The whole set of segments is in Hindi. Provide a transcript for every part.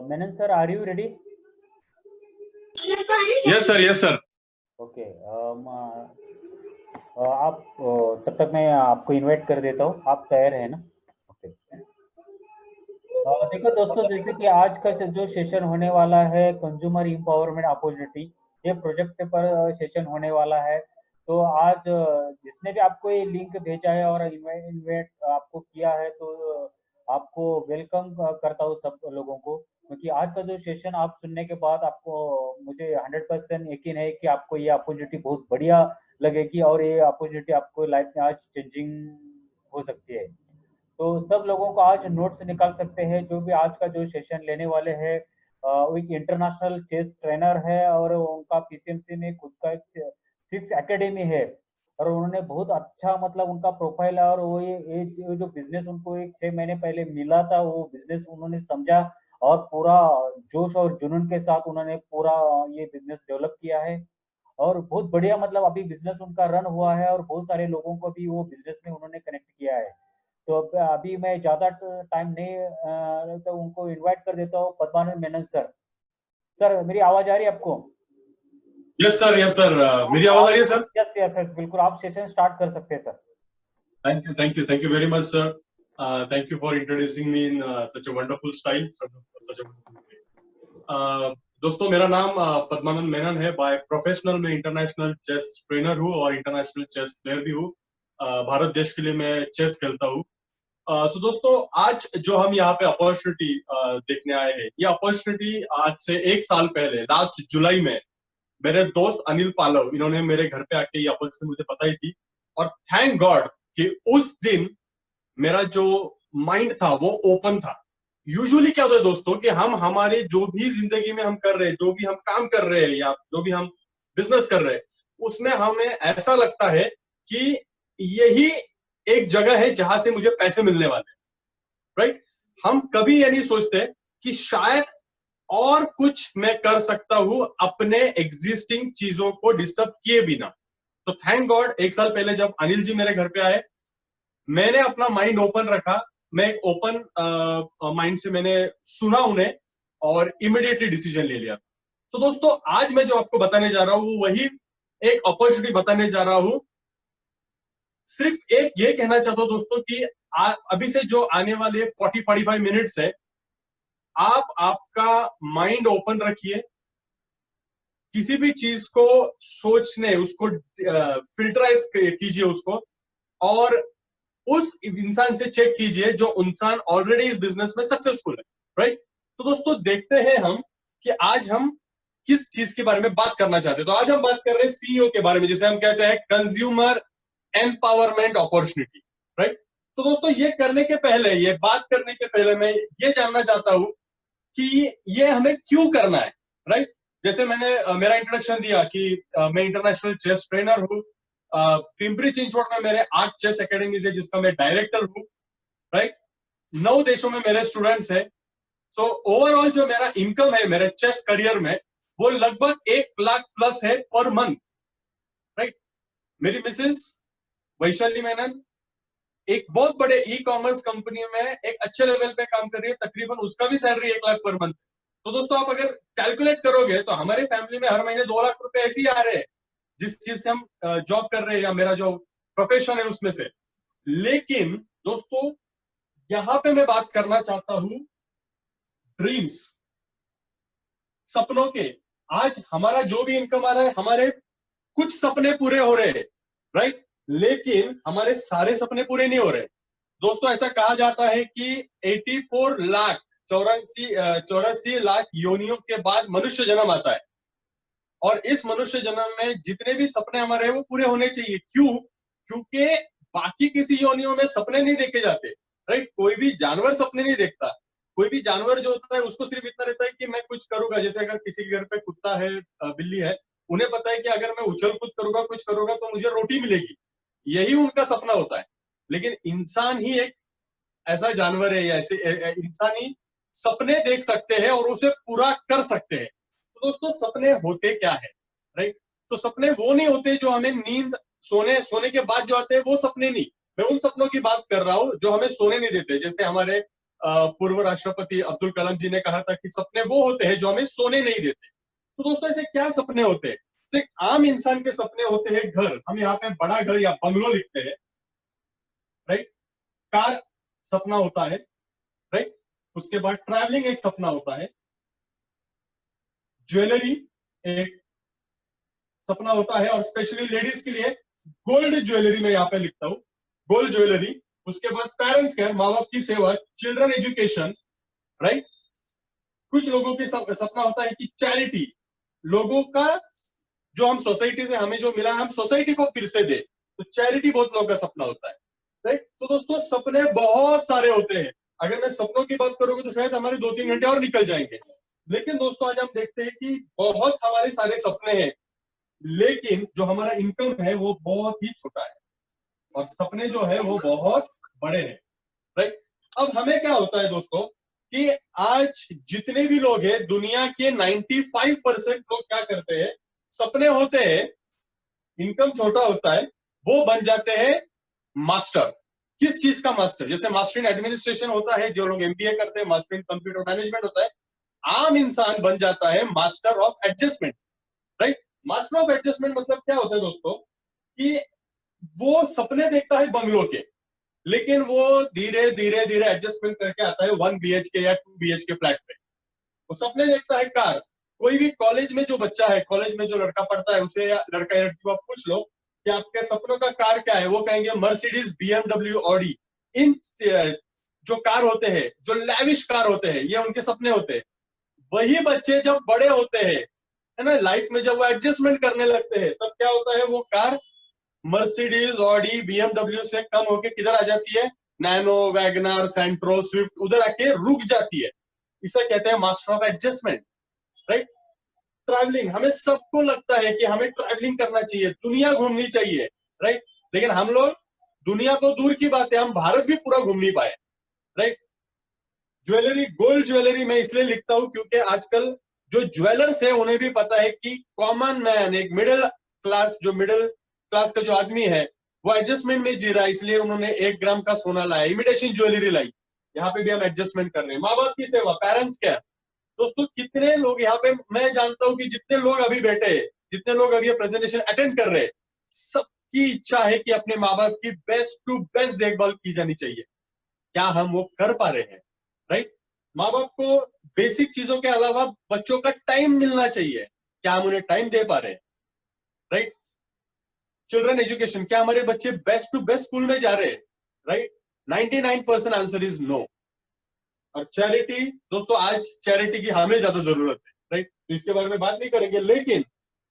Menon sir, are you ready? Yes sir, yes sir. Okay. आप तब तक मैं आपको इनवाइट कर देता हूँ, आप तैयार है ना? ओके। देखो दोस्तों, जैसे कि आज का जो सेशन होने वाला है कंज्यूमर एम्पावरमेंट अपॉर्चुनिटी, ये प्रोजेक्ट पर सेशन होने वाला है। तो आज जिसने भी आपको ये लिंक भेजा है और इनवाइट आपको किया है, तो आपको वेलकम करता हूँ सब लोगों को, क्योंकि आज का जो सेशन आप सुनने के बाद आपको मुझे 100% यकीन है कि आपको ये अपॉर्चुनिटी बहुत बढ़िया लगेगी और ये अपॉर्चुनिटी आपको लाइफ में आज चेंजिंग हो सकती है। तो सब लोगों को आज नोट्स निकाल सकते हैं, जो भी आज का जो सेशन लेने वाले हैं। वो एक इंटरनेशनल चेस ट्रेनर है और उनका पीसीएमसी में खुद का एक 6 एकेडमी है, और उन्होंने बहुत अच्छा मतलब उनका प्रोफाइल है, और वो ये जो बिजनेस उनको एक 6 महीने पहले मिला था, वो बिजनेस उन्होंने समझा और पूरा जोश और जुनून के साथ उन्होंने पूरा ये बिजनेस डेवलप किया है, और बहुत बढ़िया मतलब अभी बिजनेस उनका रन हुआ है, और बहुत सारे लोगों को भी वो बिजनेस में उन्होंने कनेक्ट किया है। तो अभी मैं ज़्यादा टाइम नहीं तो उनको इनवाइट कर देता हूँ, पद्मानंद मेनन सर। सर मेरी आवाज़ आ रही है आपको? यस सर, यस सर, मेरी आवाज आ रही है सर? यस यस सर, बिल्कुल आप सेशन स्टार्ट कर सकते हैं sir. Thank you very much sir. Thank you for introducing me in such a wonderful style, such a wonderful way. दोस्तों, मेरा नाम पद्मानंद मेनन है। बाय प्रोफेशनल मैं इंटरनेशनल चेस ट्रेनर हूँ और इंटरनेशनल चेस प्लेयर भी हूँ। भारत देश के लिए मैं चेस खेलता हूँ। सो दोस्तों, आज जो हम यहाँ पे अपॉर्चुनिटी देखने आए हैं, ये अपॉर्चुनिटी आज से 1 साल पहले लास्ट जुलाई में मेरे दोस्त अनिल पालव, इन्होंने मेरे घर पे आके ये अपॉर्चुनिटी मुझे बताई थी, और थैंक गॉड कि उस दिन मेरा जो माइंड था वो ओपन था। यूजुअली क्या होता है दोस्तों कि हम हमारे जो भी जिंदगी में हम कर रहे हैं, जो भी हम काम कर रहे हैं या जो भी हम बिजनेस कर रहे हैं, उसमें हमें ऐसा लगता है कि यही एक जगह है जहां से मुझे पैसे मिलने वाले हैं, राइट। हम कभी ये नहीं सोचते कि शायद और कुछ मैं कर सकता हूं अपने एग्जिस्टिंग चीजों को डिस्टर्ब किए बिना। तो थैंक गॉड 1 साल पहले जब अनिल जी मेरे घर पे आए, मैंने अपना माइंड ओपन रखा। मैं एक ओपन माइंड से मैंने सुना उन्हें और इमीडिएटली डिसीजन ले लिया। तो दोस्तों, आज मैं जो आपको बताने जा रहा हूं वही एक अपॉर्चुनिटी बताने जा रहा हूं। सिर्फ एक ये कहना चाहता हूं दोस्तों कि अभी से जो आने वाले 40-45 मिनट्स है, आप आपका माइंड ओपन रखिए। किसी भी चीज को सोचने, उसको फिल्टराइज कीजिए उसको, और उस इंसान से चेक कीजिए जो इंसान ऑलरेडी इस बिजनेस में सक्सेसफुल है, राइट। तो दोस्तों, देखते हैं हम कि आज हम किस चीज के बारे में बात करना चाहते हैं। तो आज हम बात कर रहे हैं सीईओ के बारे में, जिसे हम कहते हैं कंज्यूमर एम्पावरमेंट अपॉर्चुनिटी, राइट। तो दोस्तों, ये करने के पहले, ये बात करने के पहले मैं ये जानना चाहता हूं कि ये हमें क्यों करना है, राइट। जैसे मैंने मेरा इंट्रोडक्शन दिया कि मैं इंटरनेशनल चेस ट्रेनर हूँ। पिंपरी चिंचवड में मेरे 8 चेस एकेडमीज है जिसका मैं डायरेक्टर हूँ, राइट। 9 देशों में मेरे स्टूडेंट्स हैं। सो ओवरऑल जो मेरा इनकम है मेरे चेस करियर में, वो लगभग 1 लाख प्लस है पर मंथ, राइट। मेरी मिसेस वैशाली मेनन एक बहुत बड़े ई कॉमर्स कंपनी में एक अच्छे लेवल पे काम कर रही है, तकरीबन उसका भी सैलरी 1 लाख पर मंथ। तो दोस्तों, आप अगर कैलकुलेट करोगे तो हमारे फैमिली में हर महीने 2 लाख रुपए ऐसे ही आ रहे हैं, जिस चीज से हम जॉब कर रहे हैं या मेरा जो प्रोफेशन है उसमें से। लेकिन दोस्तों, यहां पे मैं बात करना चाहता हूं ड्रीम्स, सपनों के। आज हमारा जो भी इनकम आ रहा है, हमारे कुछ सपने पूरे हो रहे हैं, राइट, लेकिन हमारे सारे सपने पूरे नहीं हो रहे। दोस्तों, ऐसा कहा जाता है कि 84 लाख 84 लाख योनियों के बाद मनुष्य जन्म आता है, और इस मनुष्य जन्म में जितने भी सपने हमारे हैं वो पूरे होने चाहिए। क्यों? क्योंकि बाकी किसी योनियों में सपने नहीं देखे जाते, राइट। कोई भी जानवर सपने नहीं देखता। कोई भी जानवर जो होता है उसको सिर्फ इतना रहता है कि मैं कुछ करूंगा। जैसे अगर किसी के घर पे कुत्ता है, बिल्ली है, उन्हें पता है कि अगर मैं उछल कूद करूंगा, कुछ करूंगा तो मुझे रोटी मिलेगी। यही उनका सपना होता है। लेकिन इंसान ही एक ऐसा जानवर है, या ऐसे इंसान ही सपने देख सकते हैं और उसे पूरा कर सकते हैं। तो दोस्तों, सपने होते क्या है, राइट। तो सपने वो नहीं होते जो हमें नींद सोने के बाद जो आते हैं, वो सपने नहीं। मैं उन सपनों की बात कर रहा हूं जो हमें सोने नहीं देते। जैसे हमारे पूर्व राष्ट्रपति अब्दुल कलाम जी ने कहा था कि सपने वो होते हैं जो हमें सोने नहीं देते। तो दोस्तों ऐसे क्या सपने होते हैं? तो एक आम इंसान के सपने होते हैं घर, हम यहाँ पे बड़ा घर या बंगलो लिखते हैं, राइट। कार सपना होता है, राइट। उसके बाद ट्रैवलिंग एक सपना होता है, ज्वेलरी एक सपना होता है, और स्पेशली लेडीज के लिए गोल्ड ज्वेलरी में यहाँ पे लिखता हूं, गोल्ड ज्वेलरी। उसके बाद पेरेंट्स केयर, माँ बाप की सेवा, चिल्ड्रन एजुकेशन, राइट। कुछ लोगों के सपना होता है कि चैरिटी, लोगों का जो हम सोसाइटी से हमें जो मिला हम सोसाइटी को फिर से दे, तो चैरिटी बहुत लोगों का सपना होता है, राइट। तो दोस्तों सपने बहुत सारे होते हैं। अगर मैं सपनों की बात करूंगा तो शायद हमारे 2-3 घंटे और निकल जाएंगे। लेकिन दोस्तों आज हम देखते हैं कि बहुत हमारे सारे सपने हैं, लेकिन जो हमारा इनकम है वो बहुत ही छोटा है, और सपने जो है वो बहुत बड़े हैं, राइट। अब हमें क्या होता है दोस्तों कि आज जितने भी लोग हैं दुनिया के 95% लोग क्या करते हैं, सपने होते हैं, इनकम छोटा होता है, वो बन जाते हैं मास्टर। किस चीज का मास्टर? जैसे मास्टर इन एडमिनिस्ट्रेशन होता है, जो लोग एमबीए करते हैं, मास्टर इन कंप्यूटर मैनेजमेंट होता है। आम इंसान बन जाता है master of adjustment, right. Master of adjustment मतलब क्या होता है दोस्तों कि वो सपने देखता है बंगलों के, लेकिन वो धीरे धीरे धीरे एडजस्टमेंट करके आता है 1 BHK या 2 BHK फ्लैट पे। वो सपने देखता है कार। कोई भी कॉलेज में जो बच्चा है, कॉलेज में जो लड़का पढ़ता है, उसे या लड़का या लड़की को आप पूछ लो कि आपके सपनों का कार क्या है, वो कहेंगे मर्सिडीज, BMW, ऑडी। इन जो कार होते हैं, जो लैविश कार होते हैं, ये उनके सपने होते हैं। वही बच्चे जब बड़े होते हैं, है ना, लाइफ में जब वो एडजस्टमेंट करने लगते हैं, तब क्या होता है, वो कार मर्सिडीज, ऑडी, BMW से कम होके किधर आ जाती है, नैनो, वैगनर, सेंट्रो, स्विफ्ट, उधर आके रुक जाती है। इसे कहते हैं master of adjustment, right. Travelling, हमें सबको लगता है कि हमें ट्रैवलिंग करना चाहिए, दुनिया घूमनी चाहिए, राइट। लेकिन हम लोग, दुनिया तो दूर की बात है, हम भारत भी पूरा घूम नहीं पाए, राइट। ज्वेलरी, गोल्ड ज्वेलरी मैं इसलिए लिखता हूं क्योंकि आजकल जो ज्वेलर्स है उन्हें भी पता है कि कॉमन मैन, एक मिडिल क्लास, जो मिडिल क्लास का जो आदमी है वो एडजस्टमेंट में जी रहा है, इसलिए उन्होंने 1 ग्राम का सोना लाया, इमिटेशन ज्वेलरी लाई। यहाँ पे भी हम एडजस्टमेंट कर रहे हैं। माँ बाप की सेवा, पेरेंट्स केयर। दोस्तों कितने लोग यहाँ पे, मैं जानता हूं कि जितने लोग अभी बैठे हैं, जितने लोग अभी ये प्रेजेंटेशन अटेंड कर रहे हैं, सबकी इच्छा है कि अपने माँ बाप की बेस्ट टू बेस्ट देखभाल की जानी चाहिए। क्या हम वो कर पा रहे हैं, राइट। माँ बाप को बेसिक चीजों के अलावा बच्चों का टाइम मिलना चाहिए, क्या हम उन्हें टाइम दे पा रहे हैं, राइट। चिल्ड्रन एजुकेशन, क्या हमारे बच्चे बेस्ट टू बेस्ट स्कूल में जा रहे हैं, राइट। 99% answer is no. और चैरिटी, दोस्तों आज चैरिटी की हमें ज्यादा जरूरत है, राइट। तो इसके बारे में बात नहीं करेंगे, लेकिन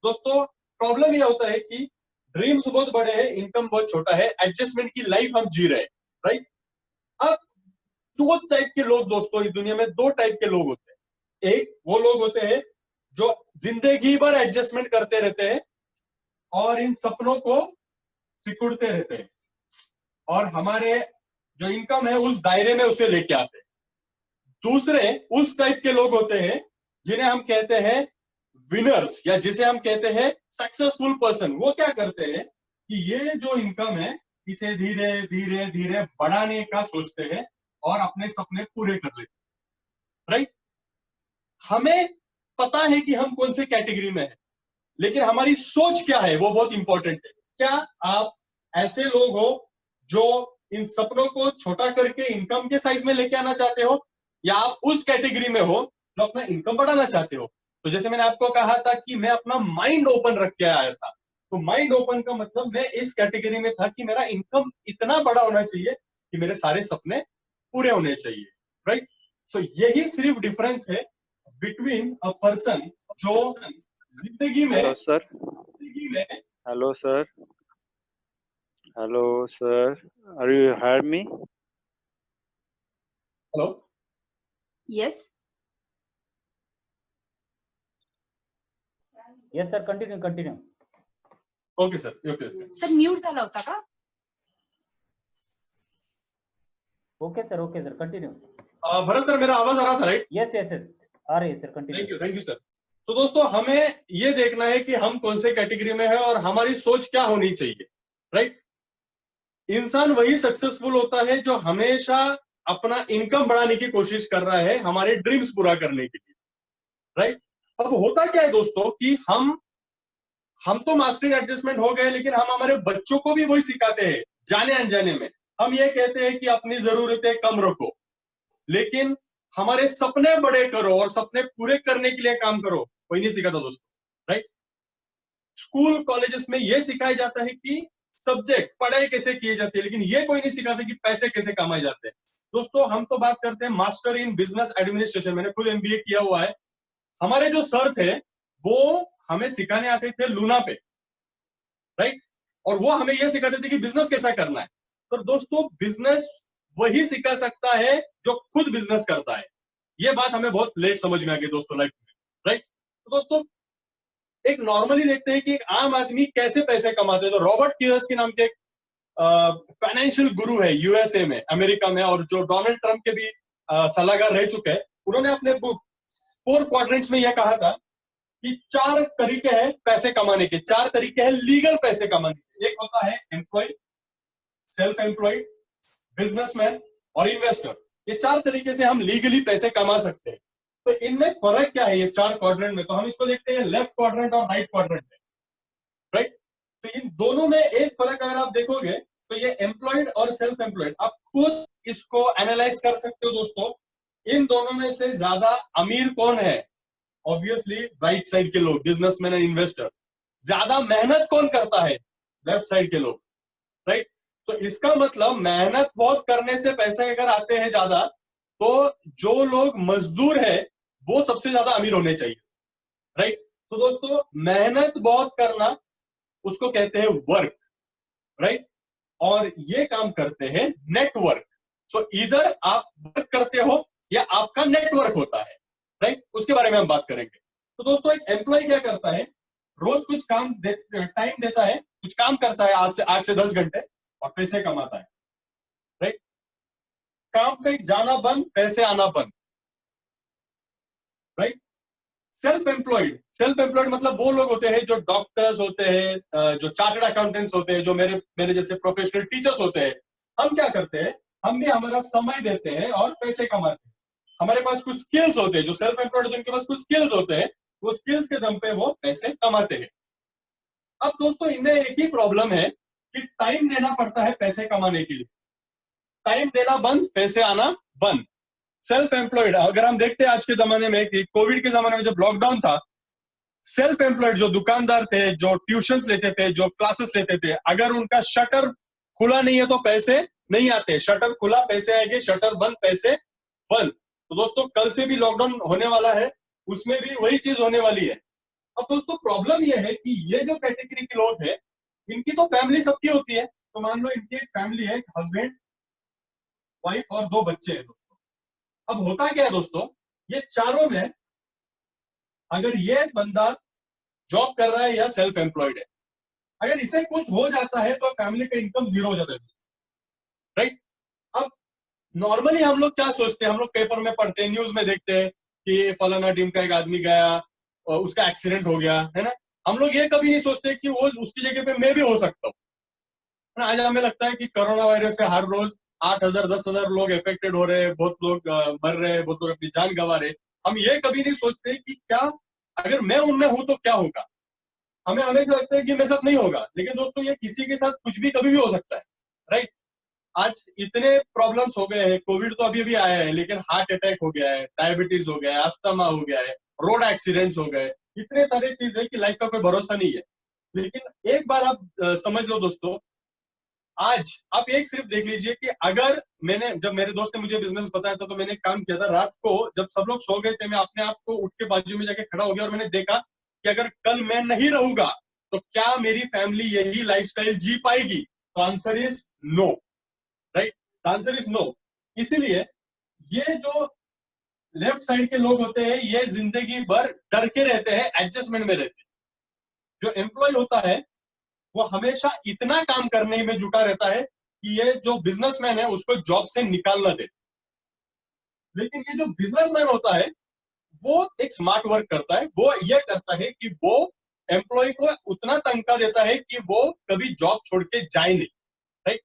दोस्तों प्रॉब्लम यह होता है कि ड्रीम्स बहुत बड़े हैं, इनकम बहुत छोटा है, एडजस्टमेंट की लाइफ हम जी रहे हैं, राइट। अब 2 टाइप के लोग दोस्तों, इस दुनिया में 2 टाइप के लोग होते हैं। एक वो लोग होते हैं जो जिंदगी भर एडजस्टमेंट करते रहते हैं और इन सपनों को सिकुड़ते रहते हैं, और हमारे जो इनकम है उस दायरे में उसे लेके आते हैं। दूसरे उस टाइप के लोग होते हैं जिन्हें हम कहते हैं विनर्स, या जिसे हम कहते हैं सक्सेसफुल पर्सन। वो क्या करते हैं कि ये जो इनकम है इसे धीरे धीरे धीरे बढ़ाने का सोचते हैं और अपने सपने पूरे कर लेते हैं, राइट। हमें पता है कि हम कौन से कैटेगरी में हैं, लेकिन हमारी सोच क्या है वो बहुत इंपॉर्टेंट है। क्या आप ऐसे लोग हो जो इन सपनों को छोटा करके इनकम के साइज में लेके आना चाहते हो, या आप उस कैटेगरी में हो जो अपना इनकम बढ़ाना चाहते हो? तो जैसे मैंने आपको कहा था कि मैं अपना माइंड ओपन रख के आया था, तो माइंड ओपन का मतलब मैं इस कैटेगरी में था कि मेरा इनकम इतना बड़ा होना चाहिए कि मेरे सारे सपने पूरे होने चाहिए, राइट। सो यही सिर्फ डिफरेंस है बिटवीन अ पर्सन जो जिंदगी में, Hello, sir. Hello, sir. Are you hear me? Hello, Yes. Yes sir, continue. Okay sir, okay sir mute झाला होता का? Okay sir, continue. Bharat sir, मेरा आवाज आ रहा था, राइट? यस आ रही है sir, continue. Thank you sir. तो दोस्तों हमें ये देखना है कि हम कौन से कैटेगरी में है और हमारी सोच क्या होनी चाहिए, राइट। इंसान वही सक्सेसफुल होता है जो हमेशा अपना इनकम बढ़ाने की कोशिश कर रहा है हमारे ड्रीम्स पूरा करने के लिए, राइट। अब होता क्या है दोस्तों कि हम तो मास्टरिंग एडजस्टमेंट हो गए, लेकिन हम हमारे बच्चों को भी वही सिखाते हैं जाने अनजाने में। हम ये कहते हैं कि अपनी जरूरतें कम रखो, लेकिन हमारे सपने बड़े करो और सपने पूरे करने के लिए काम करो, कोई नहीं सिखाता दोस्तों, राइट। स्कूल कॉलेजेस में यह सिखाया जाता है कि सब्जेक्ट पढ़ाई कैसे किए जाती है, लेकिन ये कोई नहीं सिखाता कि पैसे कैसे कमाए जाते हैं। दोस्तों हम तो बात करते हैं मास्टर इन बिजनेस एडमिनिस्ट्रेशन, मैंने खुद एमबीए किया हुआ है। हमारे जो सर थे वो हमें सिखाने आते थे लूना पे, राइट, और वो हमें यह सिखाते थे कि बिजनेस कैसा करना है। तो दोस्तों बिजनेस वही सिखा सकता है जो खुद बिजनेस करता है। ये बात हमें बहुत लेट समझ में आ गई दोस्तों लाइफ में, राइट। तो दोस्तों एक नॉर्मली देखते हैं कि एक आम आदमी कैसे पैसे कमाते हैं। तो रॉबर्ट कियोसाकी नाम के एक फाइनेंशियल गुरु है यूएसए में, अमेरिका में, और जो डोनाल्ड ट्रंप के भी सलाहकार रह चुके हैं, उन्होंने अपने बुक 4 क्वाड्रेंट्स में यह कहा था कि 4 तरीके हैं पैसे कमाने के, 4 तरीके हैं लीगल पैसे कमाने के। एक होता है एम्प्लॉय, सेल्फ एम्प्लॉयड, बिजनेसमैन और इन्वेस्टर। ये 4 तरीके से हम लीगली पैसे कमा सकते हैं। तो इनमें फर्क क्या है ये 4 क्वाड्रेंट में? तो हम इसको देखते हैं लेफ्ट क्वाड्रेंट और राइट क्वाड्रेंट में, राइट। तो इन दोनों में एक फर्क अगर आप देखोगे तो ये एम्प्लॉयड और सेल्फ एम्प्लॉयड, आप खुद इसको एनालाइज कर सकते हो दोस्तों। इन दोनों में से ज्यादा अमीर कौन है? ऑब्वियसली राइट साइड के लोग, बिजनेसमैन एंड इन्वेस्टर। ज्यादा मेहनत कौन करता है? लेफ्ट साइड के लोग, राइट। तो इसका मतलब मेहनत बहुत करने से पैसे अगर आते हैं ज्यादा, तो जो लोग मजदूर है वो सबसे ज्यादा अमीर होने चाहिए, राइट। तो दोस्तों मेहनत बहुत करना उसको कहते हैं वर्क, राइट, और ये काम करते हैं नेटवर्क। सो इधर आप वर्क करते हो या आपका नेटवर्क होता है, राइट। उसके बारे में हम बात करेंगे। तो दोस्तों एक एम्प्लॉय क्या करता है? रोज कुछ काम टाइम देता है, कुछ काम करता है 8 से 10 घंटे और पैसे कमाता है, राइट। काम पे जाना बंद, पैसे आना बंद, राइट। सेल्फ एम्प्लॉयड मतलब वो लोग होते हैं जो डॉक्टर्स होते हैं, जो चार्टर्ड अकाउंटेंट्स होते हैं, जो मेरे जैसे प्रोफेशनल टीचर्स होते हैं। हम क्या करते हैं? हम भी हमारा समय देते हैं और पैसे कमाते हैं। हमारे पास कुछ स्किल्स होते हैं, जो सेल्फ एम्प्लॉयड जिनके पास कुछ स्किल्स होते हैं, वो स्किल्स के दम पे वो पैसे कमाते हैं। अब दोस्तों इनमें एक ही प्रॉब्लम है कि टाइम देना पड़ता है पैसे कमाने के लिए। टाइम देना बंद, पैसे आना बंद। सेल्फ एम्प्लॉयड अगर हम देखते हैं आज के जमाने में कि कोविड के जमाने में जब लॉकडाउन था, सेल्फ एम्प्लॉयड जो दुकानदार थे, जो ट्यूशंस लेते थे, जो क्लासेस लेते थे, अगर उनका शटर खुला नहीं है तो पैसे नहीं आते। शटर खुला पैसे आएंगे, शटर बंद पैसे बंद। तो दोस्तों कल से भी लॉकडाउन होने वाला है, उसमें भी वही चीज होने वाली है। अब दोस्तों प्रॉब्लम यह है कि ये जो कैटेगरी के लोग हैं, इनकी तो फैमिली सबकी होती है। तो मान लो इनकी एक फैमिली है, हस्बैंड, वाइफ और 2 बच्चे हैं दोस्तों। अब होता क्या है दोस्तों, ये चारों में अगर ये बंदा जॉब कर रहा है या सेल्फ एम्प्लॉयड है, अगर इसे कुछ हो जाता है तो फैमिली का इनकम 0 हो जाता है, राइट। अब नॉर्मली हम लोग क्या सोचते हैं? हम लोग पेपर में पढ़ते हैं, न्यूज में देखते हैं कि फलाना टीम का एक आदमी गया और उसका एक्सीडेंट हो गया, है ना। हम लोग ये कभी नहीं सोचते कि वो उसकी जगह पे मैं भी हो सकता हूँ। आज हमें लगता है कि कोरोना वायरस से हर रोज 8,000 10,000 लोग अफेक्टेड हो रहे हैं, बहुत लोग मर रहे हैं, बहुत लोग अपनी जान गंवा रहे हैं। हम ये कभी नहीं सोचते कि क्या अगर मैं उनमें हूं तो क्या होगा। हमें हमेशा लगता है कि मेरे साथ नहीं होगा, लेकिन दोस्तों ये किसी के साथ कुछ भी कभी भी हो सकता है, राइट। आज इतने प्रॉब्लम्स हो गए हैं, कोविड तो अभी अभी आया है, लेकिन हार्ट अटैक हो गया है, डायबिटीज हो गया है, अस्थमा हो गया है, रोड एक्सीडेंट्स हो गए, इतने सारे चीज है कि लाइफ का कोई भरोसा नहीं है। लेकिन एक बार आप समझ लो दोस्तों, आज आप एक सिर्फ देख लीजिए कि अगर जब मेरे दोस्त ने मुझे बिजनेस बताया था तो मैंने काम किया था, रात को जब सब लोग सो गए थे, मैं अपने आप को उठ के बाजू में जाके खड़ा हो गया और मैंने देखा कि अगर कल मैं नहीं रहूंगा तो क्या मेरी फैमिली यही लाइफस्टाइल जी पाएगी? तो answer is no, right. Answer is no. इसीलिए ये जो लेफ्ट साइड के लोग होते हैं, ये जिंदगी भर डर के रहते हैं, एडजस्टमेंट में रहते हैं। जो एम्प्लॉय होता है वो हमेशा इतना काम करने में जुटा रहता है कि ये जो बिजनेसमैन है उसको जॉब से निकालना दे। लेकिन ये जो बिजनेसमैन होता है वो एक स्मार्ट वर्क करता है। वो ये करता है कि वो एम्प्लॉय को उतना तनख्वाह देता है कि वो कभी जॉब छोड़ के जाए नहीं, राइट।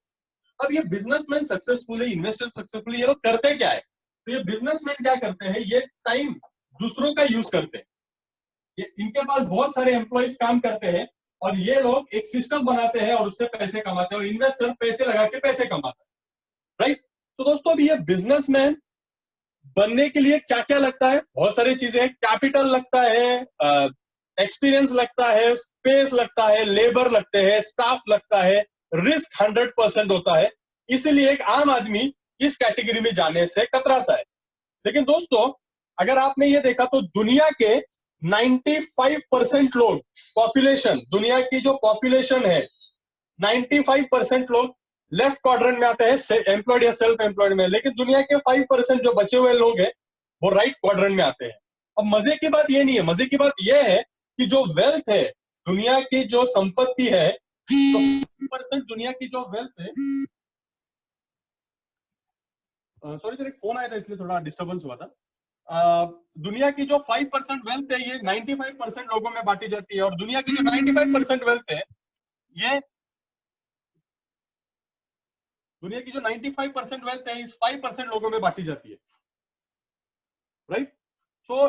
अब ये बिजनेसमैन सक्सेसफुली, इन्वेस्टर सक्सेसफुली, ये लोग करते क्या है? तो ये बिजनेसमैन क्या करते हैं, ये टाइम दूसरों का यूज करते हैं। ये इनके पास बहुत सारे एम्प्लॉइज काम करते हैं और ये लोग एक सिस्टम बनाते हैं और उससे पैसे कमाते हैं, और इन्वेस्टर पैसे लगा के पैसे कमाता है, राइट? तो दोस्तों अभी ये बिजनेसमैन बनने के लिए क्या क्या लगता है? बहुत सारी चीजें, कैपिटल लगता है, एक्सपीरियंस लगता है, स्पेस लगता है, लेबर लगते हैं, स्टाफ लगता है, रिस्क 100% होता है। इसीलिए एक आम आदमी इस कैटेगरी में जाने से कतराता है। लेकिन दोस्तों अगर आपने ये देखा तो दुनिया के 95% लोग, पॉपुलेशन, दुनिया की जो पॉपुलेशन है 95% लोग लेफ्ट क्वाड्रेंट में आते हैं, एम्प्लॉयड या सेल्फ एम्प्लॉयड में, लेकिन दुनिया के 5% जो बचे हुए लोग हैं वो राइट क्वाड्रेंट में आते हैं। अब मजे की बात ये नहीं है, मजे की बात यह है कि जो वेल्थ है, दुनिया की जो संपत्ति है, तो 50% दुनिया की जो वेल्थ है, सॉरी सर एक फोन आया था इसलिए थोड़ा डिस्टर्बेंस हुआ था। दुनिया की जो 5% वेल्थ है ये 95% लोगों में बांटी जाती है, और दुनिया की जो 95% वेल्थ है ये, दुनिया की जो 95% वेल्थ है इस 5% लोगों में बांटी जाती है, राइट? सो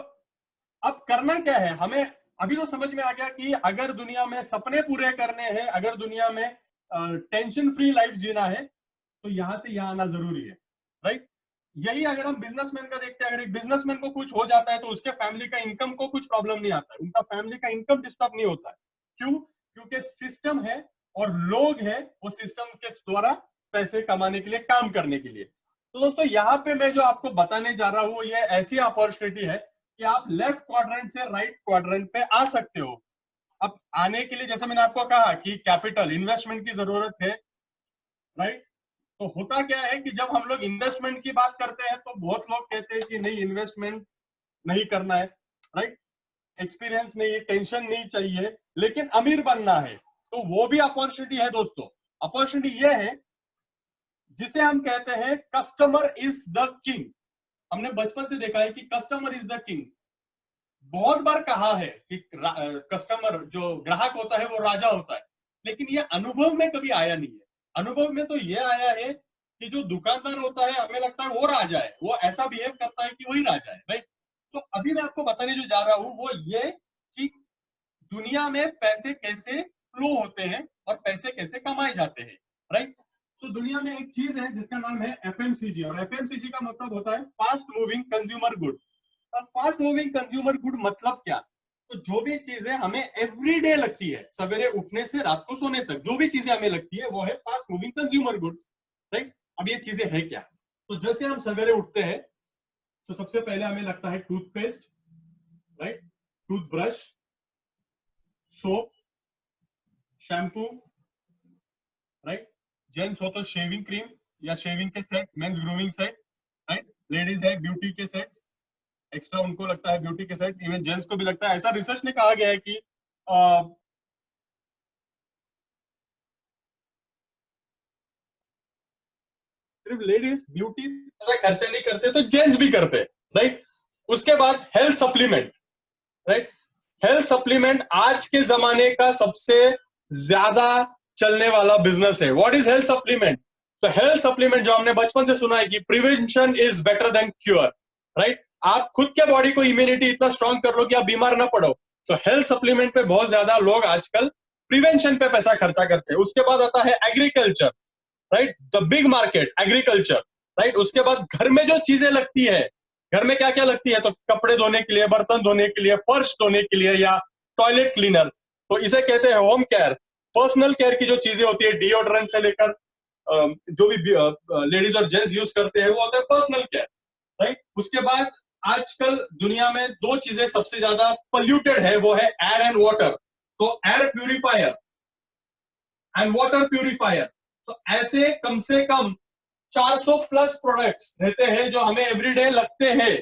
अब करना क्या है हमें? अभी तो समझ में आ गया कि अगर दुनिया में सपने पूरे करने हैं, अगर दुनिया में टेंशन फ्री लाइफ जीना है, तो यहां से यहां आना जरूरी है, राइट? यही अगर हम बिजनेसमैन का देखते हैं, अगर एक बिजनेसमैन को कुछ हो जाता है तो उसके फैमिली का इनकम को कुछ प्रॉब्लम नहीं आता है, उनका फैमिली का इनकम डिस्टर्ब नहीं होता है। क्यों? क्योंकि सिस्टम है और लोग हैं वो सिस्टम के द्वारा पैसे कमाने के लिए, काम करने के लिए। तो दोस्तों यहाँ पे मैं जो आपको बताने जा रहा हूं ये ऐसी अपॉर्चुनिटी है कि आप लेफ्ट क्वाड्रेंट से राइट क्वाड्रेंट पे आ सकते हो। अब आने के लिए जैसे मैंने आपको कहा कि कैपिटल, इन्वेस्टमेंट की जरूरत है, राइट? तो होता क्या है कि जब हम लोग इन्वेस्टमेंट की बात करते हैं तो बहुत लोग कहते हैं कि नहीं इन्वेस्टमेंट नहीं करना है, राइट? एक्सपीरियंस नहीं, टेंशन नहीं चाहिए, लेकिन अमीर बनना है। तो वो भी अपॉर्चुनिटी है दोस्तों। अपॉर्चुनिटी ये है जिसे हम कहते हैं कस्टमर इज द किंग। हमने बचपन से देखा है कि कस्टमर इज द किंग। बहुत बार कहा है कि कस्टमर जो ग्राहक होता है वो राजा होता है, लेकिन ये अनुभव में कभी आया नहीं है। अनुभव में तो ये आया है कि जो दुकानदार होता है हमें लगता है वो राजा है, वो ऐसा बिहेव करता है कि वही राजा है, राइट? तो अभी मैं आपको बताने जो जा रहा हूं वो ये कि दुनिया में पैसे कैसे फ्लो होते हैं और पैसे कैसे कमाए जाते हैं, राइट? तो दुनिया में एक चीज है जिसका नाम है एफएमसीजी, और एफएमसीजी का मतलब होता है फास्ट मूविंग कंज्यूमर गुड। अब फास्ट मूविंग कंज्यूमर गुड मतलब क्या? तो जो भी चीजें हमें एवरीडे लगती है, सवेरे उठने से रात को सोने तक जो भी चीजें हमें लगती है वो है fast moving consumer goods, right? अब ये चीजें है क्या? तो जैसे हम सवेरे उठते हैं तो सबसे पहले हमें लगता है toothpaste, right? Toothbrush, soap, shampoo, right? Gents हो तो शेविंग क्रीम या शेविंग के set, mains grooming set, right? Ladies है ब्यूटी के सेट्स, एक्स्ट्रा उनको लगता है ब्यूटी के सेट, इवन जेंट्स को भी लगता है। ऐसा रिसर्च ने कहा गया है कि सिर्फ लेडीज ब्यूटी खर्चा नहीं करते तो जेंट्स भी करते, राइट? उसके बाद health supplement, right? Health supplement आज के जमाने का सबसे ज्यादा चलने वाला बिजनेस है। What is health supplement? तो हेल्थ सप्लीमेंट जो हमने बचपन से सुना है कि prevention is better than cure, right? आप खुद के बॉडी को इम्यूनिटी इतना स्ट्रांग कर लो कि आप बीमार ना पड़ो। तो हेल्थ सप्लीमेंट पे बहुत ज्यादा लोग आजकल प्रिवेंशन पे पैसा खर्चा करते हैं। उसके बाद आता है agriculture, right? The big market agriculture, right? उसके बाद घर में जो चीजें लगती है, घर में क्या क्या लगती है? तो कपड़े धोने के लिए, बर्तन धोने के लिए, फर्श धोने के लिए, या टॉयलेट क्लीनर, तो इसे कहते हैं होम केयर। पर्सनल केयर की जो चीजें होती है, डिओड्रेंट से लेकर जो भी लेडीज और जेंट्स यूज करते हैं वो होता है पर्सनल केयर, राइट? उसके बाद आजकल दुनिया में दो चीजें सबसे ज्यादा पोल्यूटेड है, वो है एयर एंड वाटर। तो air purifier and water purifier. तो ऐसे कम से कम 400 प्लस प्रोडक्ट्स रहते हैं जो हमें एवरीडे लगते हैं।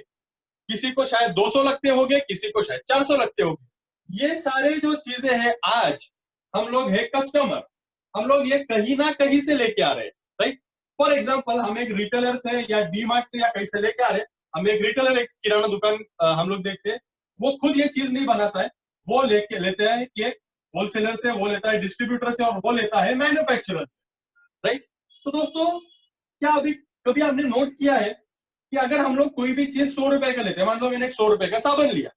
किसी को शायद 200 लगते होंगे, किसी को शायद 400 लगते होंगे। ये सारे जो चीजें हैं आज हम लोग है कस्टमर, हम लोग ये कहीं ना कहीं से लेके आ रहे हैं, राइट? फॉर एग्जांपल हम एक रिटेलर से या डीमार्ट से या कहीं से लेके आ रहे हैं। हम एक रिटेलर, एक किराना दुकान हम लोग देखते हैं, वो खुद ये चीज नहीं बनाता है, वो लेते हैं कि होलसेलर से, वो लेता है डिस्ट्रीब्यूटर से, और वो लेता है मैन्युफैक्चरर से, राइट? तो दोस्तों क्या अभी कभी आपने नोट किया है कि अगर हम लोग कोई भी चीज 100 रुपए का लेते हैं, मान लो मैंने एक 100 रुपए का साबुन लिया,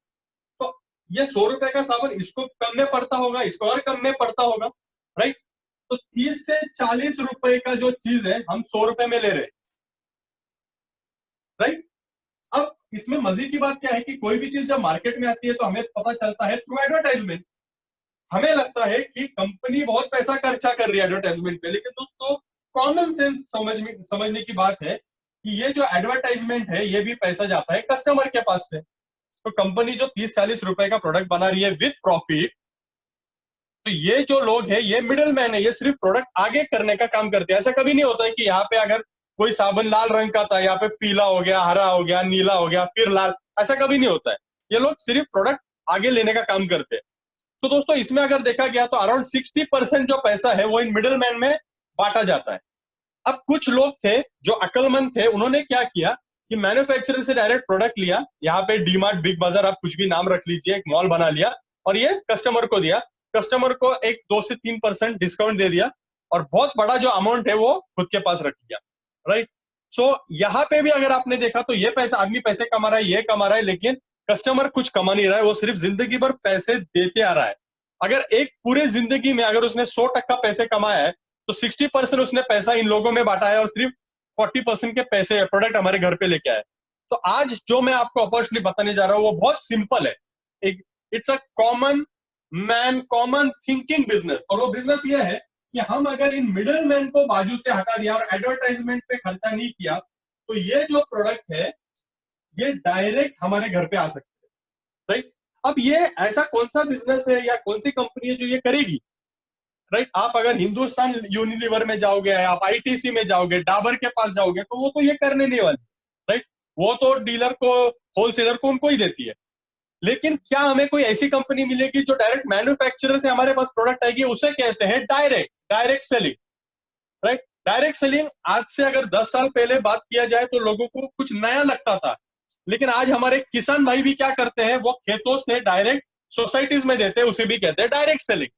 तो ये 100 रुपए का साबुन इसको कम में पड़ता होगा, इसको और कम में पड़ता होगा, राइट। तो 30 से 40 रुपए का जो चीज है हम 100 रुपए में ले रहे हैं, राइट। अब इसमें मजे की बात क्या है कि कोई भी चीज जब मार्केट में आती है तो हमें पता चलता है थ्रू एडवर्टाइजमेंट। हमें लगता है कि कंपनी बहुत पैसा खर्चा कर रही है एडवर्टाइजमेंट पे, लेकिन दोस्तों कॉमन सेंस समझने की बात है कि ये जो एडवर्टाइजमेंट है ये भी पैसा जाता है कस्टमर के पास से। तो कंपनी जो 30-40 रुपए का प्रोडक्ट बना रही है विद प्रॉफिट, तो ये जो लोग हैं ये मिडिल मैन है, ये सिर्फ प्रोडक्ट आगे करने का काम करते हैं। ऐसा कभी नहीं होता है कि यहाँ पे अगर कोई साबुन लाल रंग का था, यहाँ पे पीला हो गया, हरा हो गया, नीला हो गया, फिर लाल, ऐसा कभी नहीं होता है। ये लोग सिर्फ प्रोडक्ट आगे लेने का काम करते हैं। तो दोस्तों इसमें अगर देखा गया तो अराउंड 60% जो पैसा है वो इन मिडिल मैन में बांटा जाता है। अब कुछ लोग थे जो अक्लमंद थे, उन्होंने क्या किया कि मैन्युफैक्चरर से डायरेक्ट प्रोडक्ट लिया, यहाँ पे डीमार्ट, बिग बाजार, आप कुछ भी नाम रख लीजिए, एक मॉल बना लिया और ये कस्टमर को दिया। कस्टमर को एक 2 से 3% डिस्काउंट दे दिया और बहुत बड़ा जो अमाउंट है वो खुद के पास रख लिया, राइट। सो यहाँ पे भी अगर आपने देखा तो ये पैसा, आदमी पैसे कमा रहा है, ये कमा रहा है, लेकिन कस्टमर कुछ कमा नहीं रहा है, वो सिर्फ जिंदगी भर पैसे देते आ रहा है। अगर एक पूरे जिंदगी में अगर उसने 100% पैसे कमाया है तो 60% उसने पैसा इन लोगों में बांटा है और सिर्फ 40% के पैसे प्रोडक्ट हमारे घर पे लेके आए। तो आज जो मैं आपको अपॉर्चुनिटी बताने जा रहा हूं वो बहुत सिंपल है। It's a common man, common thinking business. और वो बिजनेस ये है कि हम अगर इन मिडिल मैन को बाजू से हटा दिया और एडवर्टाइजमेंट पे खर्चा नहीं किया तो ये जो प्रोडक्ट है ये डायरेक्ट हमारे घर पे आ सकते हैं, राइट। अब ये ऐसा कौन सा बिजनेस है या कौन सी कंपनी है जो ये करेगी, राइट। आप अगर हिंदुस्तान यूनिलीवर में जाओगे, आप आईटीसी में जाओगे, डाबर के पास जाओगे, तो वो तो ये करने नहीं वाली, राइट। वो तो डीलर को, होलसेलर को, उनको ही देती है। लेकिन क्या हमें कोई ऐसी कंपनी मिलेगी जो डायरेक्ट मैन्युफैक्चरर से हमारे पास प्रोडक्ट आएगी? उसे कहते हैं direct selling, right. Direct selling आज से अगर 10 साल पहले बात किया जाए तो लोगों को कुछ नया लगता था, लेकिन आज हमारे किसान भाई भी क्या करते हैं, वो खेतों से डायरेक्ट सोसाइटीज में देते हैं, उसे भी कहते हैं डायरेक्ट सेलिंग,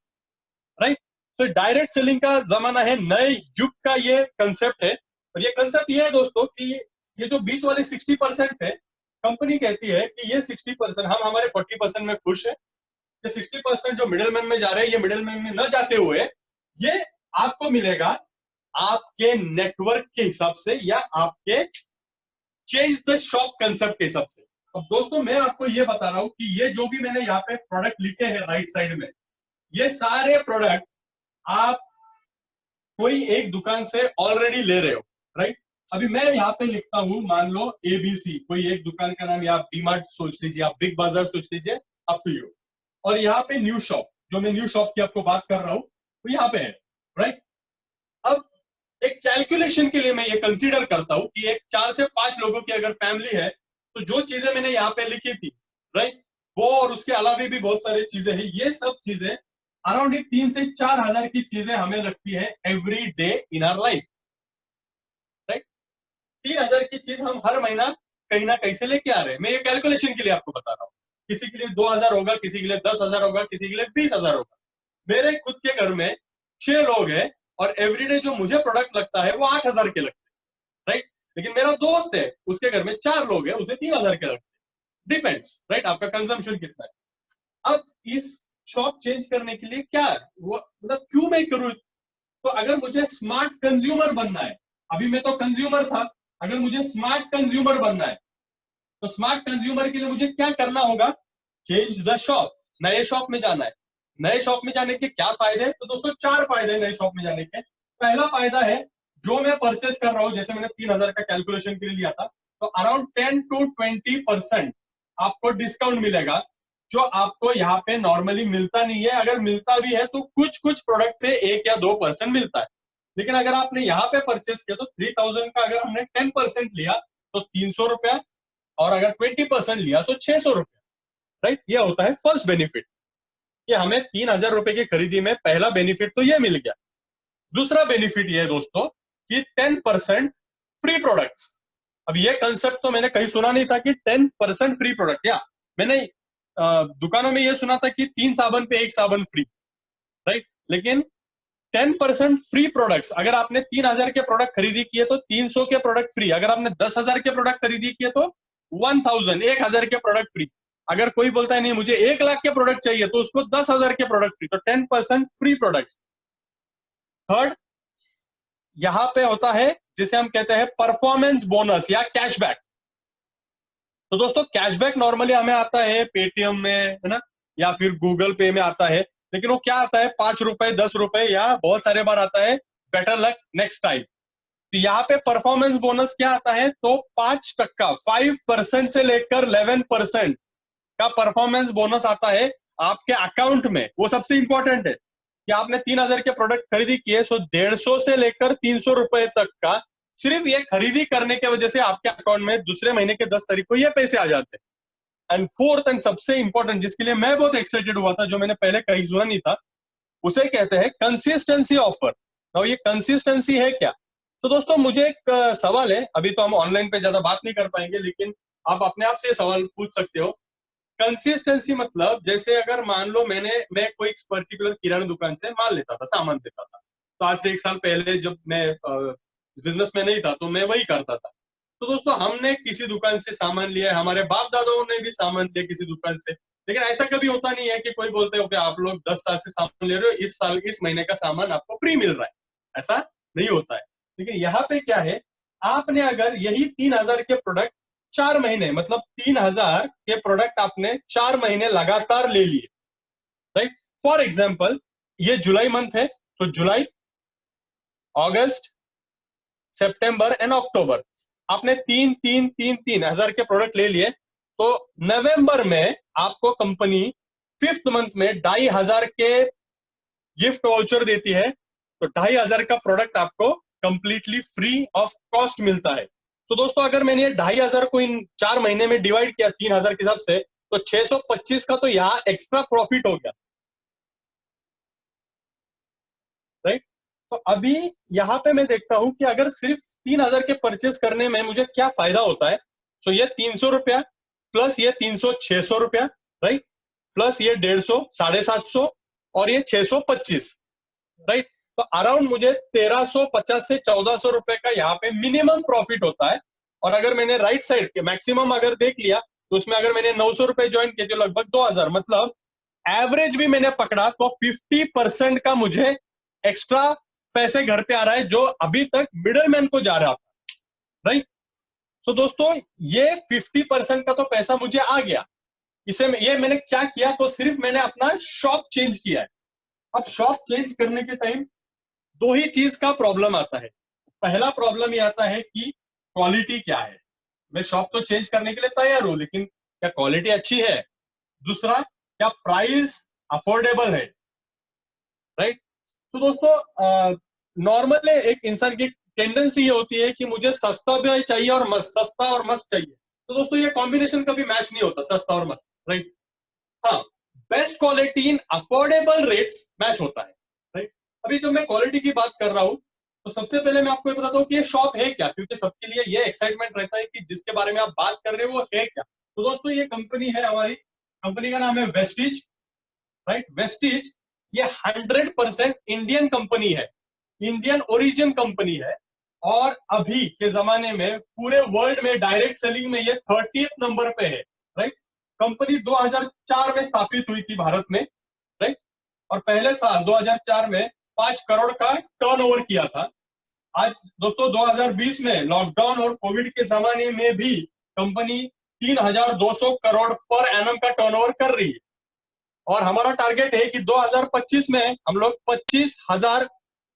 राइट। तो डायरेक्ट सेलिंग का जमाना है, नए युग का ये कंसेप्ट है। और ये कंसेप्ट ये है दोस्तों कि ये जो बीच वाले 60% है, कंपनी कहती है कि ये 60%, हम हमारे 40% में खुश है। ये 60% जो मिडिल मैन में जा रहे हैं, ये मिडिल मैन में न जाते हुए ये आपको मिलेगा आपके नेटवर्क के हिसाब से या आपके चेंज द शॉप कंसेप्ट के हिसाब से। अब दोस्तों मैं आपको ये बता रहा हूं कि ये जो भी मैंने यहाँ पे प्रोडक्ट लिखे हैं राइट साइड में, ये सारे प्रोडक्ट आप कोई एक दुकान से ऑलरेडी ले रहे हो, राइट। अभी मैं यहाँ पे लिखता हूं, मान लो एबीसी, कोई एक दुकान का नाम, या आप डीमार्ट सोच लीजिए, आप बिग बाजार सोच लीजिए, अप टू यू। और यहाँ पे न्यू शॉप, जो मैं न्यू शॉप की आपको बात कर रहा हूं, तो यहाँ पे है, राइट। अब एक कैलकुलेशन के लिए मैं ये कंसीडर करता हूं कि एक 4 से 5 लोगों की अगर फैमिली है तो जो चीजें मैंने यहाँ पे लिखी थी, राइट, वो और उसके अलावा भी बहुत सारी चीजें हैं, ये सब चीजें अराउंड 3 से 4 हजार की चीजें हमें लगती है every day in our life, right. 3,000 की चीज हम हर महीना कहीं ना कहीं से लेके आ रहे हैं। मैं ये कैलकुलेशन के लिए आपको बता रहा हूँ। किसी के लिए 2,000 होगा, किसी के लिए 10,000 होगा, किसी के लिए 20,000 होगा। मेरे खुद के घर में 6 लोग हैं और एवरीडे जो मुझे प्रोडक्ट लगता है वो 8,000 के लगते हैं, राइट। लेकिन मेरा दोस्त है, उसके घर में 4 लोग हैं, उसे 3,000 के लगते हैं। डिपेंड्स, राइट, आपका कंजम्पशन कितना है। अब इस शॉप चेंज करने के लिए क्या वो, मतलब क्यों मैं करूं? तो अगर मुझे स्मार्ट कंज्यूमर बनना है, अभी मैं तो कंज्यूमर था, अगर मुझे स्मार्ट कंज्यूमर बनना है तो स्मार्ट कंज्यूमर के लिए मुझे क्या करना होगा? चेंज द शॉप, नए शॉप में जाना है। नए शॉप में जाने के क्या फायदे? तो दोस्तों 4 फायदे हैं नए शॉप में जाने के। पहला फायदा है, जो मैं परचेस कर रहा हूं, जैसे मैंने 3,000 का कैलकुलेशन के लिए लिया था, तो अराउंड 10 to 20% आपको डिस्काउंट मिलेगा, जो आपको यहाँ पे नॉर्मली मिलता नहीं है। अगर मिलता भी है तो कुछ कुछ प्रोडक्ट पे 1 या 2% मिलता है। लेकिन अगर आपने यहाँ पे परचेस किया तो 3,000 का अगर हमने 10% लिया तो 300 रुपया, और अगर 20% लिया तो 600 रुपया, राइट। ये होता है फर्स्ट बेनिफिट, कि हमें 3,000 रुपए की खरीदी में पहला बेनिफिट तो ये मिल गया। दूसरा बेनिफिट ये है दोस्तों कि 10% फ्री प्रोडक्ट्स। अब ये कंसेप्ट तो मैंने कहीं सुना नहीं था कि 10% फ्री प्रोडक्ट, या मैंने दुकानों में ये सुना था कि 3 साबुन पे 1 साबुन फ्री, राइट। लेकिन 10% फ्री प्रोडक्ट्स। अगर आपने 3000 के प्रोडक्ट खरीदी किए तो 300 के प्रोडक्ट फ्री। अगर आपने 10,000 के प्रोडक्ट खरीदी किए तो 1000 के प्रोडक्ट फ्री। अगर कोई बोलता है नहीं मुझे 1 लाख के प्रोडक्ट चाहिए तो उसको 10,000 के प्रोडक्ट फ्री। तो 10% फ्री प्रोडक्ट्स। थर्ड, यहां पे होता है जिसे हम कहते हैं परफॉर्मेंस बोनस या कैशबैक। तो दोस्तों कैशबैक नॉर्मली हमें आता है पेटीएम में, है ना, या फिर गूगल पे में आता है, लेकिन वो क्या आता है 5 रुपए 10 रुपए, या बहुत सारे बार आता है बेटर लक नेक्स्ट टाइम। तो यहाँ पे परफॉर्मेंस बोनस क्या आता है, तो 5%, 5% से लेकर 11% का परफॉर्मेंस बोनस आता है आपके अकाउंट में। वो सबसे इंपॉर्टेंट है कि आपने 3000 के प्रोडक्ट खरीदी किए, सो 150 से लेकर 300 रुपए तक का सिर्फ ये खरीदी करने की वजह से आपके अकाउंट में दूसरे महीने के 10 तारीख को ये पैसे आ जाते हैं। एंड फोर्थ एंड सबसे इंपॉर्टेंट, जिसके लिए मैं बहुत एक्साइटेड हुआ था, जो मैंने पहले कहीं सुना नहीं था, उसे कहते हैं कंसिस्टेंसी ऑफर। और ये कंसिस्टेंसी है क्या? तो दोस्तों मुझे एक सवाल है, अभी तो हम ऑनलाइन पे ज्यादा बात नहीं कर पाएंगे, लेकिन आप अपने आप से सवाल पूछ सकते हो। कंसिस्टेंसी मतलब जैसे अगर मान लो मैं कोई पर्टिकुलर किराना दुकान से माल लेता था, सामान लेता था, तो आज से 1 साल पहले जब मैं बिजनेस में नहीं था तो मैं वही करता था। तो दोस्तों हमने किसी दुकान से सामान लिया है, हमारे बाप दादाओं ने भी सामान लिया किसी दुकान से, लेकिन ऐसा कभी होता नहीं है कि कोई बोलते हो कि आप लोग 10 साल से सामान ले रहे हो, इस साल इस महीने का सामान आपको फ्री मिल रहा है, ऐसा नहीं होता है। लेकिन यहाँ पे क्या है, आपने अगर यही 3000 के प्रोडक्ट 4 महीने, मतलब 3000 के प्रोडक्ट आपने 4 महीने लगातार ले लिए, राइट। फॉर एग्जाम्पल ये जुलाई मंथ है, तो जुलाई, अगस्त, सितंबर एंड अक्टूबर आपने 3,000 के प्रोडक्ट ले लिए, तो नवंबर में आपको कंपनी 5th मंथ में 2500 के गिफ्ट वाउचर देती है। तो 2500 का प्रोडक्ट आपको कंप्लीटली फ्री ऑफ कॉस्ट मिलता है। तो दोस्तों अगर मैंने ये 2500 को इन 4 महीने में डिवाइड किया 3000 के हिसाब से, तो 625 का तो यहाँ एक्स्ट्रा प्रॉफिट हो गया, राइट। तो अभी यहाँ पे मैं देखता हूं कि अगर सिर्फ 3000 के परचेस करने में मुझे क्या फायदा होता है। तो ये 300 रुपया प्लस ये 300, 600 रुपया, राइट, प्लस ये 150, 750 और ये 625, राइट। तो अराउंड मुझे 1350 से 1400 रुपए का यहाँ पे मिनिमम प्रॉफिट होता है। और अगर मैंने राइट साइड के मैक्सिमम अगर देख लिया तो उसमें अगर मैंने 900 रुपए ज्वाइन किए तो लगभग 2000, मतलब एवरेज भी मैंने पकड़ा तो 50% का मुझे एक्स्ट्रा पैसे घर पे आ रहा है, जो अभी तक मिडलमैन को जा रहा था, राइट। तो दोस्तों ये 50% का तो पैसा मुझे आ गया। ये मैंने क्या किया, तो सिर्फ मैंने अपना शॉप चेंज किया है। अब शॉप चेंज करने के टाइम 2 ही चीज का प्रॉब्लम आता है। पहला प्रॉब्लम ये आता है कि क्वालिटी क्या है। मैं शॉप तो चेंज करने के लिए तैयार हूं, लेकिन क्या क्वालिटी अच्छी है? दूसरा, क्या प्राइस अफोर्डेबल है, राइट। तो दोस्तों नॉर्मल एक इंसान की टेंडेंसी ये होती है कि मुझे सस्ता भी चाहिए और मस्त, सस्ता और मस्त चाहिए। तो दोस्तों ये कॉम्बिनेशन कभी मैच नहीं होता, सस्ता और मस्त, राइट। हाँ, best quality in affordable rates match होता है, राइट। अभी जब मैं क्वालिटी की बात कर रहा हूं तो सबसे पहले मैं आपको ये बताता हूँ कि ये शॉप है क्या, क्योंकि सबके लिए ये एक्साइटमेंट रहता है कि जिसके बारे में आप बात कर रहे हो वो है क्या। तो दोस्तों ये कंपनी है, हमारी कंपनी का नाम है वेस्टिज, राइट। वेस्टिज ये 100% इंडियन कंपनी है, इंडियन ओरिजिन कंपनी है, और अभी के जमाने में पूरे वर्ल्ड में डायरेक्ट सेलिंग में ये 30th नंबर पे है, राइट। कंपनी 2004 में स्थापित हुई थी भारत में, राइट, और पहले साल 2004 में 5 करोड़ का टर्नओवर किया था। आज दोस्तों 2020 में लॉकडाउन और कोविड के जमाने में भी कंपनी 3200 करोड़ पर एनम का टर्नओवर कर रही है, और हमारा टारगेट है कि 2025 में हम लोग 25,000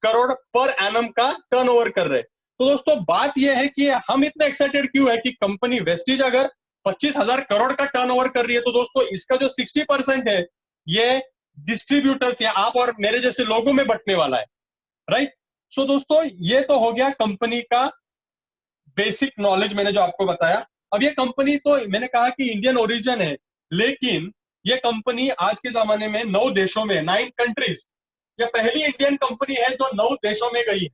करोड़ पर एनम का टर्नओवर कर रहे हैं। तो दोस्तों बात यह है कि हम इतने एक्साइटेड क्यों है कि कंपनी वेस्टिज अगर 25,000 करोड़ का टर्नओवर कर रही है, तो दोस्तों इसका जो 60% है ये डिस्ट्रीब्यूटर्स या आप और मेरे जैसे लोगों में बंटने वाला है, राइट। सो दोस्तों ये तो हो गया कंपनी का बेसिक नॉलेज, मैंने जो आपको बताया। अब ये कंपनी तो मैंने कहा कि इंडियन ओरिजिन है, लेकिन ये कंपनी आज के जमाने में 9 देशों में, 9 कंट्रीज, ये पहली इंडियन कंपनी है जो 9 देशों में गई है,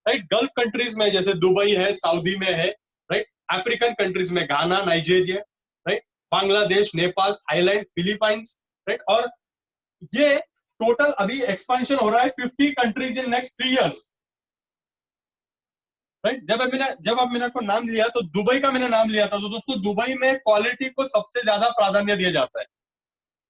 राइट। गल्फ कंट्रीज में जैसे दुबई है, सऊदी में है, राइट। अफ्रीकन कंट्रीज में Ghana, Nigeria, right, Bangladesh, Nepal, Thailand, Philippines, right. और ये टोटल अभी एक्सपेंशन हो रहा है 50 countries in next 3 years, right. जब अब मैंने को नाम लिया तो दुबई का मैंने नाम लिया था। तो दोस्तों दुबई में क्वालिटी को सबसे ज्यादा प्राधान्य दिया जाता है।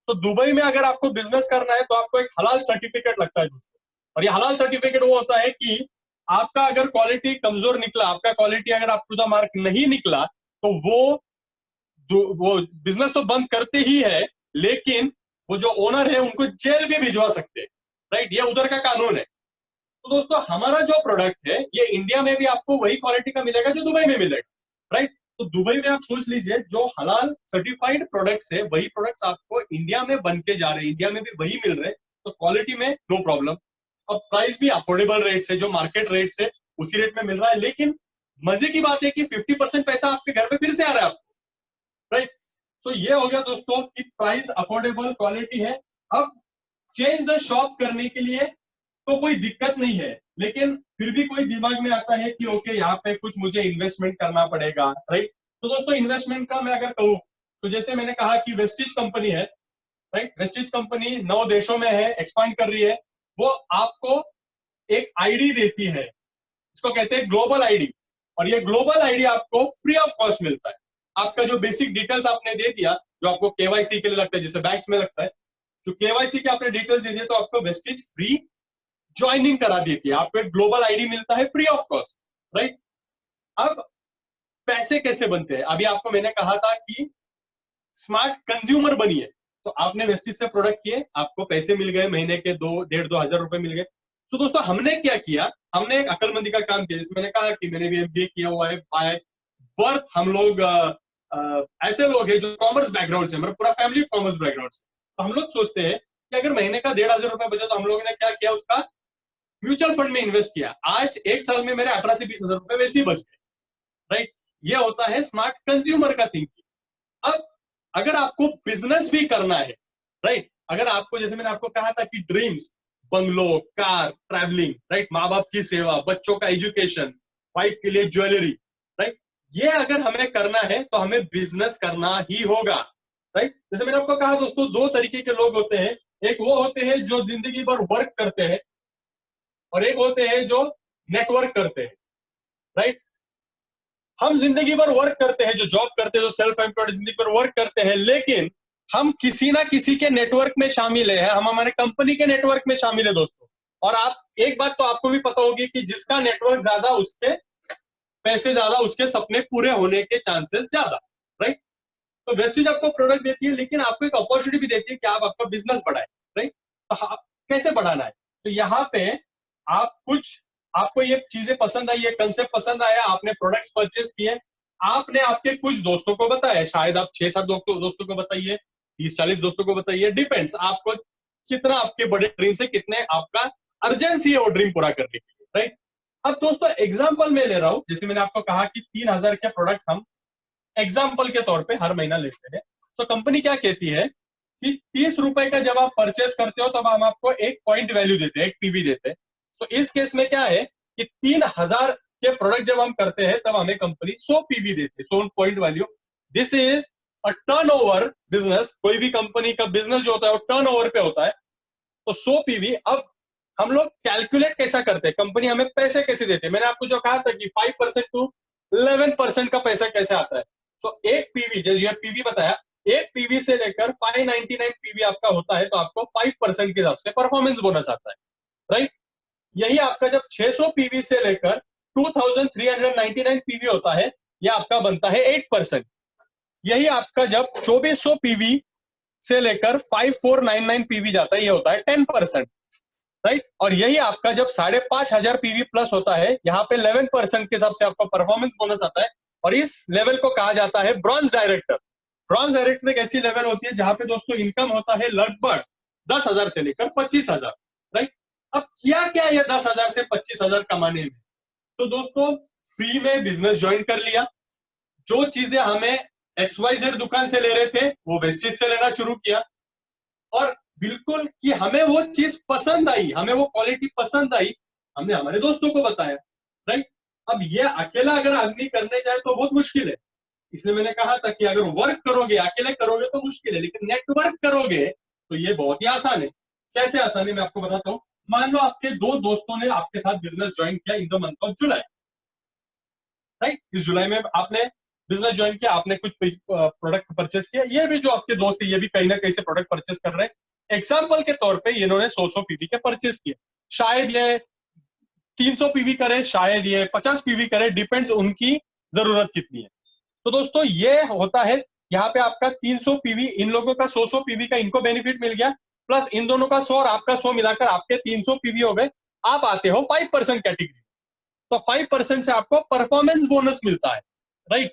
तो दुबई में अगर आपको बिजनेस करना है तो आपको एक हलाल सर्टिफिकेट लगता है दोस्तों, और ये हलाल सर्टिफिकेट वो होता है कि आपका अगर क्वालिटी कमजोर निकला, आपका क्वालिटी अगर अप टू द मार्क नहीं निकला, तो वो बिजनेस तो बंद करते ही है, लेकिन वो जो ओनर है उनको जेल भी भिजवा सकते हैं, राइट। ये उधर का कानून है। तो दोस्तों हमारा जो प्रोडक्ट है ये इंडिया में भी आपको वही क्वालिटी का मिलेगा जो दुबई में मिलेगा, राइट। तो दुबई में आप सोच लीजिए जो हलाल सर्टिफाइड प्रोडक्ट्स है वही प्रोडक्ट्स आपको इंडिया में बन के जा रहे हैं, इंडिया में भी वही मिल रहे हैं। तो क्वालिटी में नो प्रॉब्लम। अब प्राइस भी अफोर्डेबल रेट से, जो मार्केट रेट से उसी रेट में मिल रहा है। लेकिन मजे की बात है कि 50% पैसा आपके घर पे फिर से आ रहा है आपको, राइट। तो ये हो गया दोस्तों कि प्राइस अफोर्डेबल, क्वालिटी है। अब चेंज द शॉप करने के लिए तो कोई दिक्कत नहीं है, लेकिन फिर भी कोई दिमाग में आता है कि ओके यहाँ पे कुछ मुझे इन्वेस्टमेंट करना पड़ेगा, राइट। तो दोस्तों इन्वेस्टमेंट का मैं अगर कहूँ तो जैसे मैंने कहा कि वेस्टिज कंपनी है, राइट। वेस्टिज कंपनी 9 देशों में है, एक्सपांड कर रही है। वो आपको एक आईडी देती है, इसको कहते हैं ग्लोबल आईडी, और ये ग्लोबल आईडी आपको फ्री ऑफ कॉस्ट मिलता है। आपका जो बेसिक डिटेल्स आपने दे दिया, जो आपको केवाईसी के लिए लगता है, जैसे बैंक्स में लगता है, जो केवाईसी के आपने डिटेल्स दे दिए तो आपको वेस्टिज फ्री ज्वाइनिंग करा देती है, आपको एक ग्लोबल आईडी मिलता है फ्री ऑफ कॉस्ट, राइट। अब पैसे कैसे बनते हैं? अभी आपको मैंने कहा था कि स्मार्ट कंज्यूमर बनिए, तो आपने वेस्टिज से प्रोडक्ट किए, आपको पैसे मिल गए, महीने के 2-1.5-2 हजार रुपए मिल गए। तो दोस्तों हमने क्या किया, हमने एक अकलमंदी का काम किया। जैसे मैंने कहा कि मैंने भी एमबीए किया हुआ है, बाय बर्थ हम लोग ऐसे लोग हैं जो कॉमर्स बैकग्राउंड से, मेरा पूरा फैमिली कॉमर्स बैकग्राउंड से। तो हम लोग सोचते हैं कि अगर महीने का 1.5 हजार रुपए बचे तो हम लोगों ने क्या किया, उसका म्यूचुअल फंड में इन्वेस्ट किया। आज 1 साल में मेरे 18 से 20 हजार रुपए वैसे ही बच गए, राइट। ये होता है स्मार्ट कंज्यूमर का थिंकिंग। अब अगर आपको बिजनेस भी करना है, राइट, अगर आपको, जैसे मैंने आपको कहा था कि dreams, bungalow, car, travelling, right, माँ बाप की सेवा, बच्चों का एजुकेशन, वाइफ के लिए ज्वेलरी, राइट, ये अगर हमें करना है तो हमें बिजनेस करना ही होगा, राइट। जैसे मैंने आपको कहा दोस्तों 2 तरीके के लोग होते हैं। एक वो होते हैं जो जिंदगी भर वर्क करते हैं, और एक होते हैं जो नेटवर्क करते हैं, राइट। हम जिंदगी भर वर्क करते हैं, जो जॉब करते हैं, जो सेल्फ एम्प्लॉयड जिंदगी भर वर्क करते हैं, लेकिन हम किसी ना किसी के नेटवर्क में शामिल है, हम हमारे कंपनी के नेटवर्क में शामिल है दोस्तों। और आप एक बात तो आपको भी पता होगी कि जिसका नेटवर्क ज्यादा उसके पैसे ज्यादा, उसके सपने पूरे होने के चांसेस ज्यादा, राइट। तो वेस्टिज आपको प्रोडक्ट देती है, लेकिन आपको एक अपॉर्चुनिटी भी देती है कि आप आपका बिजनेस बढ़ाए, राइट। तो कैसे बढ़ाना है, तो यहाँ पे आपको ये चीजें पसंद आई, ये कंसेप्ट पसंद आया, आपने प्रोडक्ट्स परचेस किए, आपने आपके कुछ दोस्तों को बताया, शायद आप 6-7 दोस्तों को बताइए, 30-40 दोस्तों को बताइए, डिपेंड्स आपको कितना आपके बड़े ड्रीम से कितने आपका अर्जेंसी है वो ड्रीम पूरा करने के लिए, राइट। अब दोस्तों एग्जाम्पल मैं ले रहा हूं, जैसे मैंने आपको कहा कि 3000 के प्रोडक्ट हम एग्जाम्पल के तौर पे हर महीना लेते हैं। तो कंपनी क्या कहती है कि 30 रुपए का जब आप परचेस करते हो तब हम आपको एक पॉइंट वैल्यू देते हैं, एक पीवी देते हैं। तो इस केस में क्या है कि 3000 के प्रोडक्ट जब हम करते हैं तब हमें कंपनी 100 पीवी देती है, 100 point value. This is a turnover business. कोई भी कंपनी का बिजनेस जो होता है वो टर्नओवर पे होता है, तो 100 पीवी। अब हम लोग कैलकुलेट कैसा करते हैं, कंपनी हमें पैसे कैसे देते हैं? मैंने आपको जो कहा था कि 5% टू 11% का पैसा कैसे आता है। सो एक पीवी, जो ये पीवी बताया, एक पीवी से लेकर 599 पीवी आपका होता है तो आपको 5% के हिसाब से परफॉर्मेंस बोनस आता है, राइट। यही आपका जब 600 पीवी से लेकर 2399 पीवी होता है, यह आपका बनता है 8%। यही आपका जब 2400 पीवी से लेकर 5499 पीवी जाता है, ये होता है 10%, राइट। और यही आपका जब 5500 पीवी प्लस होता है, यहाँ पे 11% के हिसाब से आपका परफॉर्मेंस बोनस आता है, और इस लेवल को कहा जाता है ब्रॉन्ज डायरेक्टर। ब्रॉन्ज डायरेक्टर एक ऐसी लेवल होती है जहां पे दोस्तों इनकम होता है लगभग 10,000 से लेकर 25,000, राइट। अब क्या क्या ये 10,000 से 25,000 कमाने में? तो दोस्तों फ्री में बिजनेस ज्वाइन कर लिया, जो चीजें हमें XYZ दुकान से ले रहे थे वो वेस्टिज से लेना शुरू किया, और बिल्कुल कि हमें वो चीज पसंद आई, हमें वो क्वालिटी पसंद आई, हमने हमारे दोस्तों को बताया, राइट। अब ये अकेला अगर आदमी करने जाए तो बहुत मुश्किल है, इसलिए मैंने कहा था कि अगर वर्क करोगे, अकेले करोगे तो मुश्किल है, लेकिन नेटवर्क करोगे तो ये बहुत ही आसान है। कैसे आसानी मैं आपको बताता हूं। मान लो आपके दो दोस्तों ने आपके साथ बिजनेस ज्वाइन किया in the month of July, right. इस जुलाई में आपने बिजनेस ज्वाइन किया, आपने कुछ प्रोडक्ट परचेस किया। ये भी जो आपके दोस्त है ये भी कहीं ना कहीं से प्रोडक्ट परचेस कर रहे हैं। एग्जाम्पल के तौर पे इन्होंने 100 पीवी के परचेस किए, शायद ये 300 पीवी करे, शायद ये 50 पीवी करे, डिपेंड्स उनकी जरूरत कितनी है। तो दोस्तों ये होता है, यहाँ पे आपका 300 पीवी, इन लोगों का 100 पीवी का इनको बेनिफिट मिल गया, प्लस इन दोनों का 100 और आपका 100 मिलाकर आपके 300 पीवी हो गए। आप आते हो 5% कैटेगरी, तो 5% से आपको परफॉर्मेंस बोनस मिलता है, राइट।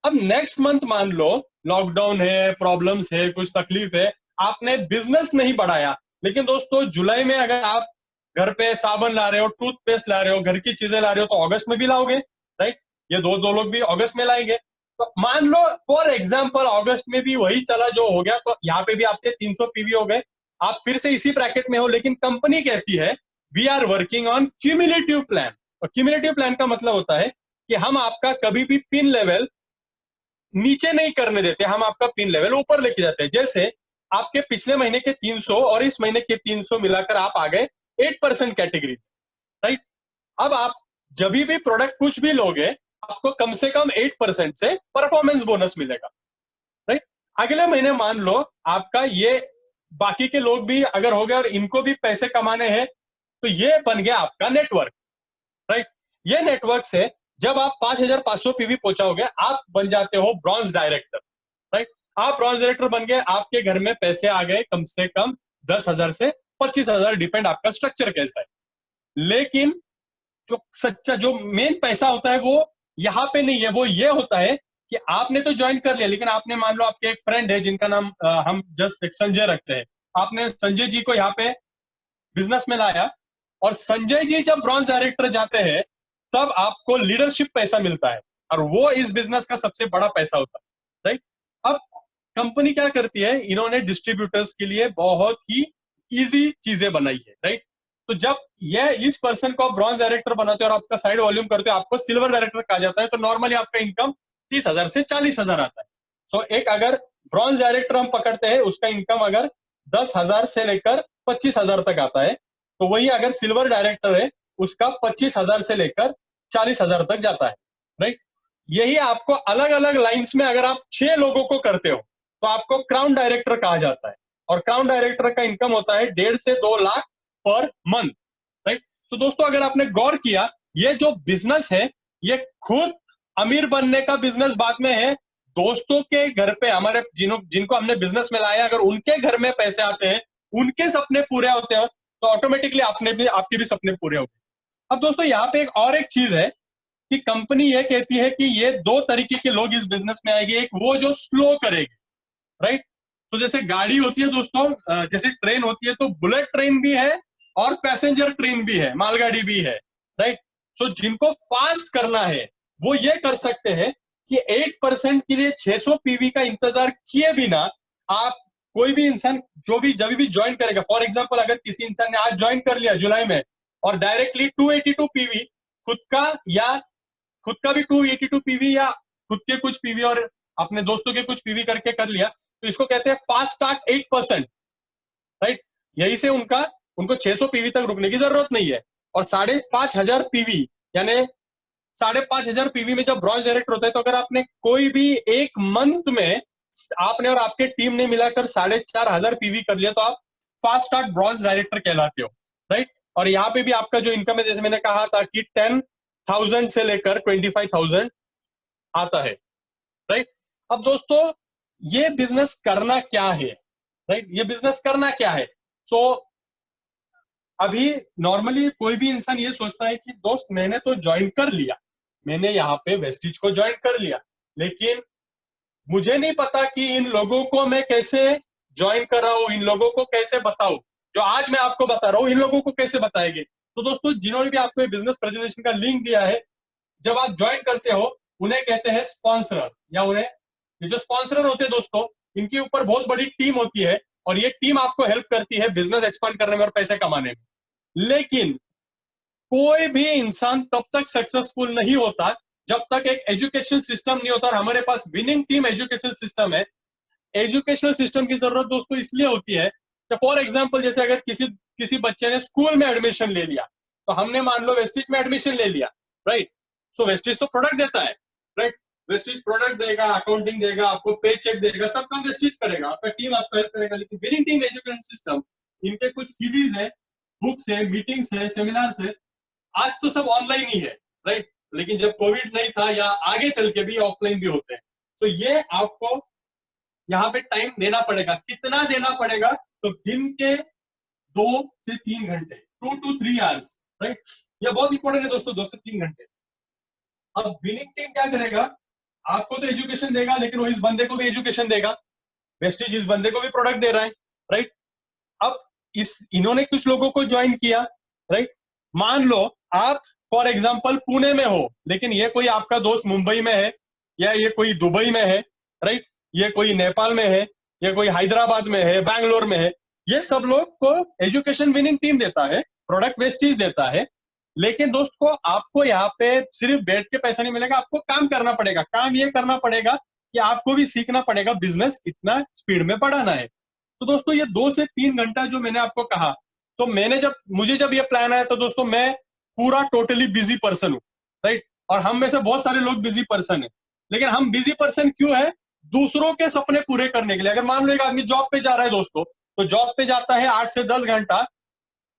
अब नेक्स्ट मंथ मान लो लॉकडाउन है, प्रॉब्लम्स है, कुछ तकलीफ है, आपने बिजनेस नहीं बढ़ाया, लेकिन दोस्तों जुलाई में अगर आप घर पे साबुन ला रहे हो, टूथपेस्ट ला रहे हो, घर की चीजें ला रहे हो, तो अगस्त में भी लाओगे, राइट। ये दो लोग भी अगस्त में लाएंगे। तो मान लो फॉर एग्जाम्पल अगस्त में भी वही चला जो हो गया, तो यहाँ पे भी आपके 300 पीवी हो गए, आप फिर से इसी ब्रैकेट में हो। लेकिन कंपनी कहती है we are working on cumulative plan, और क्यूमुलेटिव प्लान का मतलब होता है कि हम आपका कभी भी पिन लेवल नीचे नहीं करने देते, हम आपका पिन लेवल ऊपर लेके जाते हैं। जैसे आपके पिछले महीने के 300 और इस महीने के 300 मिलाकर आप आ गए 8% कैटेगरी, राइट। अब आप जब भी प्रोडक्ट कुछ भी लोगे, आपको कम से कम 8% से परफॉर्मेंस बोनस मिलेगा, राइट। अगले महीने मान लो आपका ये बाकी के लोग भी अगर हो गए और इनको भी पैसे कमाने हैं, तो ये बन गया आपका नेटवर्क, राइट। ये नेटवर्क से जब आप 5500 पीवी पहुंचाओगे, आप बन जाते हो ब्रॉन्ज डायरेक्टर, राइट। आप ब्रॉन्ज डायरेक्टर बन गए, आपके घर में पैसे आ गए कम से कम 10,000 से 25,000, डिपेंड आपका स्ट्रक्चर कैसा है। लेकिन जो सच्चा जो मेन पैसा होता है वो यहां पे नहीं है, वो ये होता है कि आपने तो ज्वाइन कर लिया, लेकिन आपने मान लो आपके एक फ्रेंड है जिनका नाम हम जस्ट एक संजय रखते हैं, आपने संजय जी को यहाँ पे बिजनेस में लाया, और संजय जी जब ब्रॉन्ज डायरेक्टर जाते हैं तब आपको लीडरशिप पैसा मिलता है, और वो इस बिजनेस का सबसे बड़ा पैसा होता है, राइट। अब कंपनी क्या करती है, इन्होंने डिस्ट्रीब्यूटर्स के लिए बहुत ही इजी चीजें बनाई है, राइट। तो जब ये इस पर्सन को ब्रॉन्ज डायरेक्टर बनाते हो और आपका साइड वॉल्यूम करते हो, आपको सिल्वर डायरेक्टर कहा जाता है, तो नॉर्मली आपका इनकम 30,000 से 40,000 आता है। सो एक अगर ब्रॉन्ज डायरेक्टर हम पकड़ते हैं, उसका इनकम अगर 10,000 से लेकर 25,000 तक आता है, तो वही अगर सिल्वर डायरेक्टर है उसका 25,000 से लेकर 40,000 तक जाता है, राइट। यही आपको अलग अलग लाइंस में अगर आप 6 लोगों को करते हो तो आपको क्राउन डायरेक्टर कहा जाता है, और क्राउन डायरेक्टर का इनकम होता है 1.5 से 2 लाख पर मंथ, राइट। तो दोस्तों अगर आपने गौर किया, ये जो बिजनेस है ये खुद अमीर बनने का बिजनेस बाद में है, दोस्तों के घर पे हमारे जिनको हमने बिजनेस में लाया, अगर उनके घर में पैसे आते हैं, उनके सपने पूरे होते हैं, तो ऑटोमेटिकली आपके भी सपने पूरे होते हैं। अब दोस्तों यहाँ पे एक चीज है कि कंपनी ये कहती है कि ये 2 तरीके के लोग इस बिजनेस में आएंगे, एक वो जो स्लो करेगी, राइट। तो जैसे गाड़ी होती है दोस्तों, जैसे ट्रेन होती है, तो बुलेट ट्रेन भी है और पैसेंजर ट्रेन भी है, मालगाड़ी भी है, राइट। सो जिनको फास्ट करना है वो ये कर सकते हैं कि 8% के लिए 600 पीवी का इंतजार किए बिना आप कोई भी इंसान जो भी जब भी ज्वाइन करेगा, फॉर एग्जांपल अगर किसी इंसान ने आज ज्वाइन कर लिया जुलाई में और डायरेक्टली 282 पीवी खुद का भी 282 पीवी या खुद के कुछ पीवी और अपने दोस्तों के कुछ पीवी करके कर लिया, तो इसको कहते हैं फास्ट स्टार्ट 8%, राइट। यही से उनको 600 पीवी तक रुकने की जरूरत नहीं है, और 5,500 पीवी यानी 5,500 पीवी में जब ब्रॉन्ज डायरेक्टर होता है, तो अगर आपने कोई भी एक मंथ में आपने और आपके टीम ने मिलाकर 4,500 पीवी कर लिया, तो आप फास्ट स्टार्ट ब्रॉन्ज डायरेक्टर कहलाते हो, राइट। और यहाँ पे भी आपका जो इनकम है, जैसे मैंने कहा था कि 10,000 से लेकर 25,000 आता है, राइट। अब दोस्तों ये बिजनेस करना क्या है, राइट, ये बिजनेस करना क्या है। सो अभी नॉर्मली कोई भी इंसान ये सोचता है कि दोस्त मैंने तो ज्वाइन कर लिया, मैंने यहाँ पे वेस्टिज को ज्वाइन कर लिया, लेकिन मुझे नहीं पता कि इन लोगों को मैं कैसे ज्वाइन कर रहा हूं, इन लोगों को कैसे बताऊं, जो आज मैं आपको बता रहा हूं इन लोगों को कैसे बताएंगे। तो दोस्तों जिन्होंने भी आपको बिजनेस प्रेजेंटेशन का लिंक दिया है, जब आप ज्वाइन करते हो उन्हें कहते हैं स्पॉन्सरर, या उन्हें ये जो स्पॉन्सरर होते हैं दोस्तों, इनके ऊपर बहुत बड़ी टीम होती है, और ये टीम आपको हेल्प करती है बिजनेस एक्सपांड करने में और पैसे कमाने में। लेकिन कोई भी इंसान तब तक सक्सेसफुल नहीं होता जब तक एक एजुकेशन सिस्टम नहीं होता, और हमारे पास विनिंग टीम एजुकेशन सिस्टम है। एजुकेशनल सिस्टम की जरूरत दोस्तों इसलिए होती है तो फॉर एग्जाम्पल जैसे अगर किसी बच्चे ने स्कूल में एडमिशन ले लिया, तो हमने मान लो वेस्टिज में एडमिशन ले लिया, राइट। सो वेस्टिज तो प्रोडक्ट देता है, राइट। वेस्टिज प्रोडक्ट देगा, अकाउंटिंग देगा, आपको पे चेक देगा, सब काम वेस्टिज करेगा, आपका टीम आपको हेल्प करेगा। लेकिन विनिंग टीम एजुकेशन सिस्टम, इनके कुछ सीडीज है, बुक्स है, मीटिंग्स है, सेमिनार्स है। आज तो सब ऑनलाइन ही है, राइट। लेकिन जब कोविड नहीं था या आगे चल के भी ऑफलाइन भी होते हैं, तो ये आपको यहाँ पे टाइम देना पड़ेगा। कितना देना पड़ेगा? तो दिन के 2 से 3 घंटे, 2 to 3 आवर्स, राइट। यह बहुत इंपॉर्टेंट है दोस्तों, 2 से 3 घंटे। अब विनिंग टीम क्या करेगा? आपको तो एजुकेशन देगा, लेकिन वो इस बंदे को भी एजुकेशन देगा। वेस्टिज इस बंदे को भी प्रोडक्ट दे रहा है, राइट। अब इन्होंने कुछ लोगों को ज्वाइन किया, राइट। मान लो आप फॉर एग्जांपल पुणे में हो, लेकिन ये कोई आपका दोस्त मुंबई में है, या ये कोई दुबई में है, राइट। ये कोई नेपाल में है, ये कोई हैदराबाद में है, बैंगलोर में है। ये सब लोग को एजुकेशन विनिंग टीम देता है, प्रोडक्ट वेस्टिज देता है। लेकिन दोस्त को आपको यहाँ पे सिर्फ बैठ के पैसा नहीं मिलेगा, आपको काम करना पड़ेगा। काम ये करना पड़ेगा कि आपको भी सीखना पड़ेगा बिजनेस कितना स्पीड में बढ़ाना है। तो दोस्तों ये 2 से 3 घंटा जो मैंने आपको कहा, तो मुझे जब ये प्लान आया, तो दोस्तों मैं पूरा टोटली बिजी पर्सन हूँ, राइट। और हम में से बहुत सारे लोग बिजी पर्सन है। लेकिन हम बिजी पर्सन क्यों है? दूसरों के सपने पूरे करने के लिए। अगर मान लो एक आदमी जॉब पे जा रहा है दोस्तों, तो जॉब पे जाता है 8 से 10 घंटा,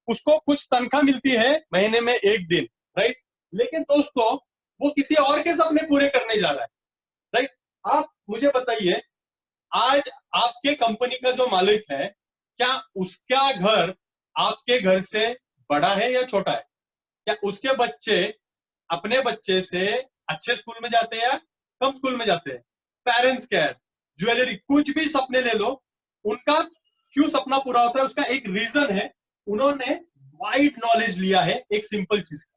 उसको कुछ तनख्वाह मिलती है महीने में 1 दिन, राइट। लेकिन दोस्तों वो किसी और के सपने पूरे करने जा रहा है, राइट। आप मुझे बताइए, आज आपके कंपनी का जो मालिक है, क्या उसका घर आपके घर से बड़ा है या छोटा है? क्या उसके बच्चे अपने बच्चे से अच्छे स्कूल में जाते हैं या कम स्कूल में जाते हैं? पेरेंट्स केयर, ज्वेलरी, कुछ भी सपने ले लो, उनका क्यों सपना पूरा होता है? उसका एक रीजन है, उन्होंने वाइड नॉलेज लिया है एक सिंपल चीज का,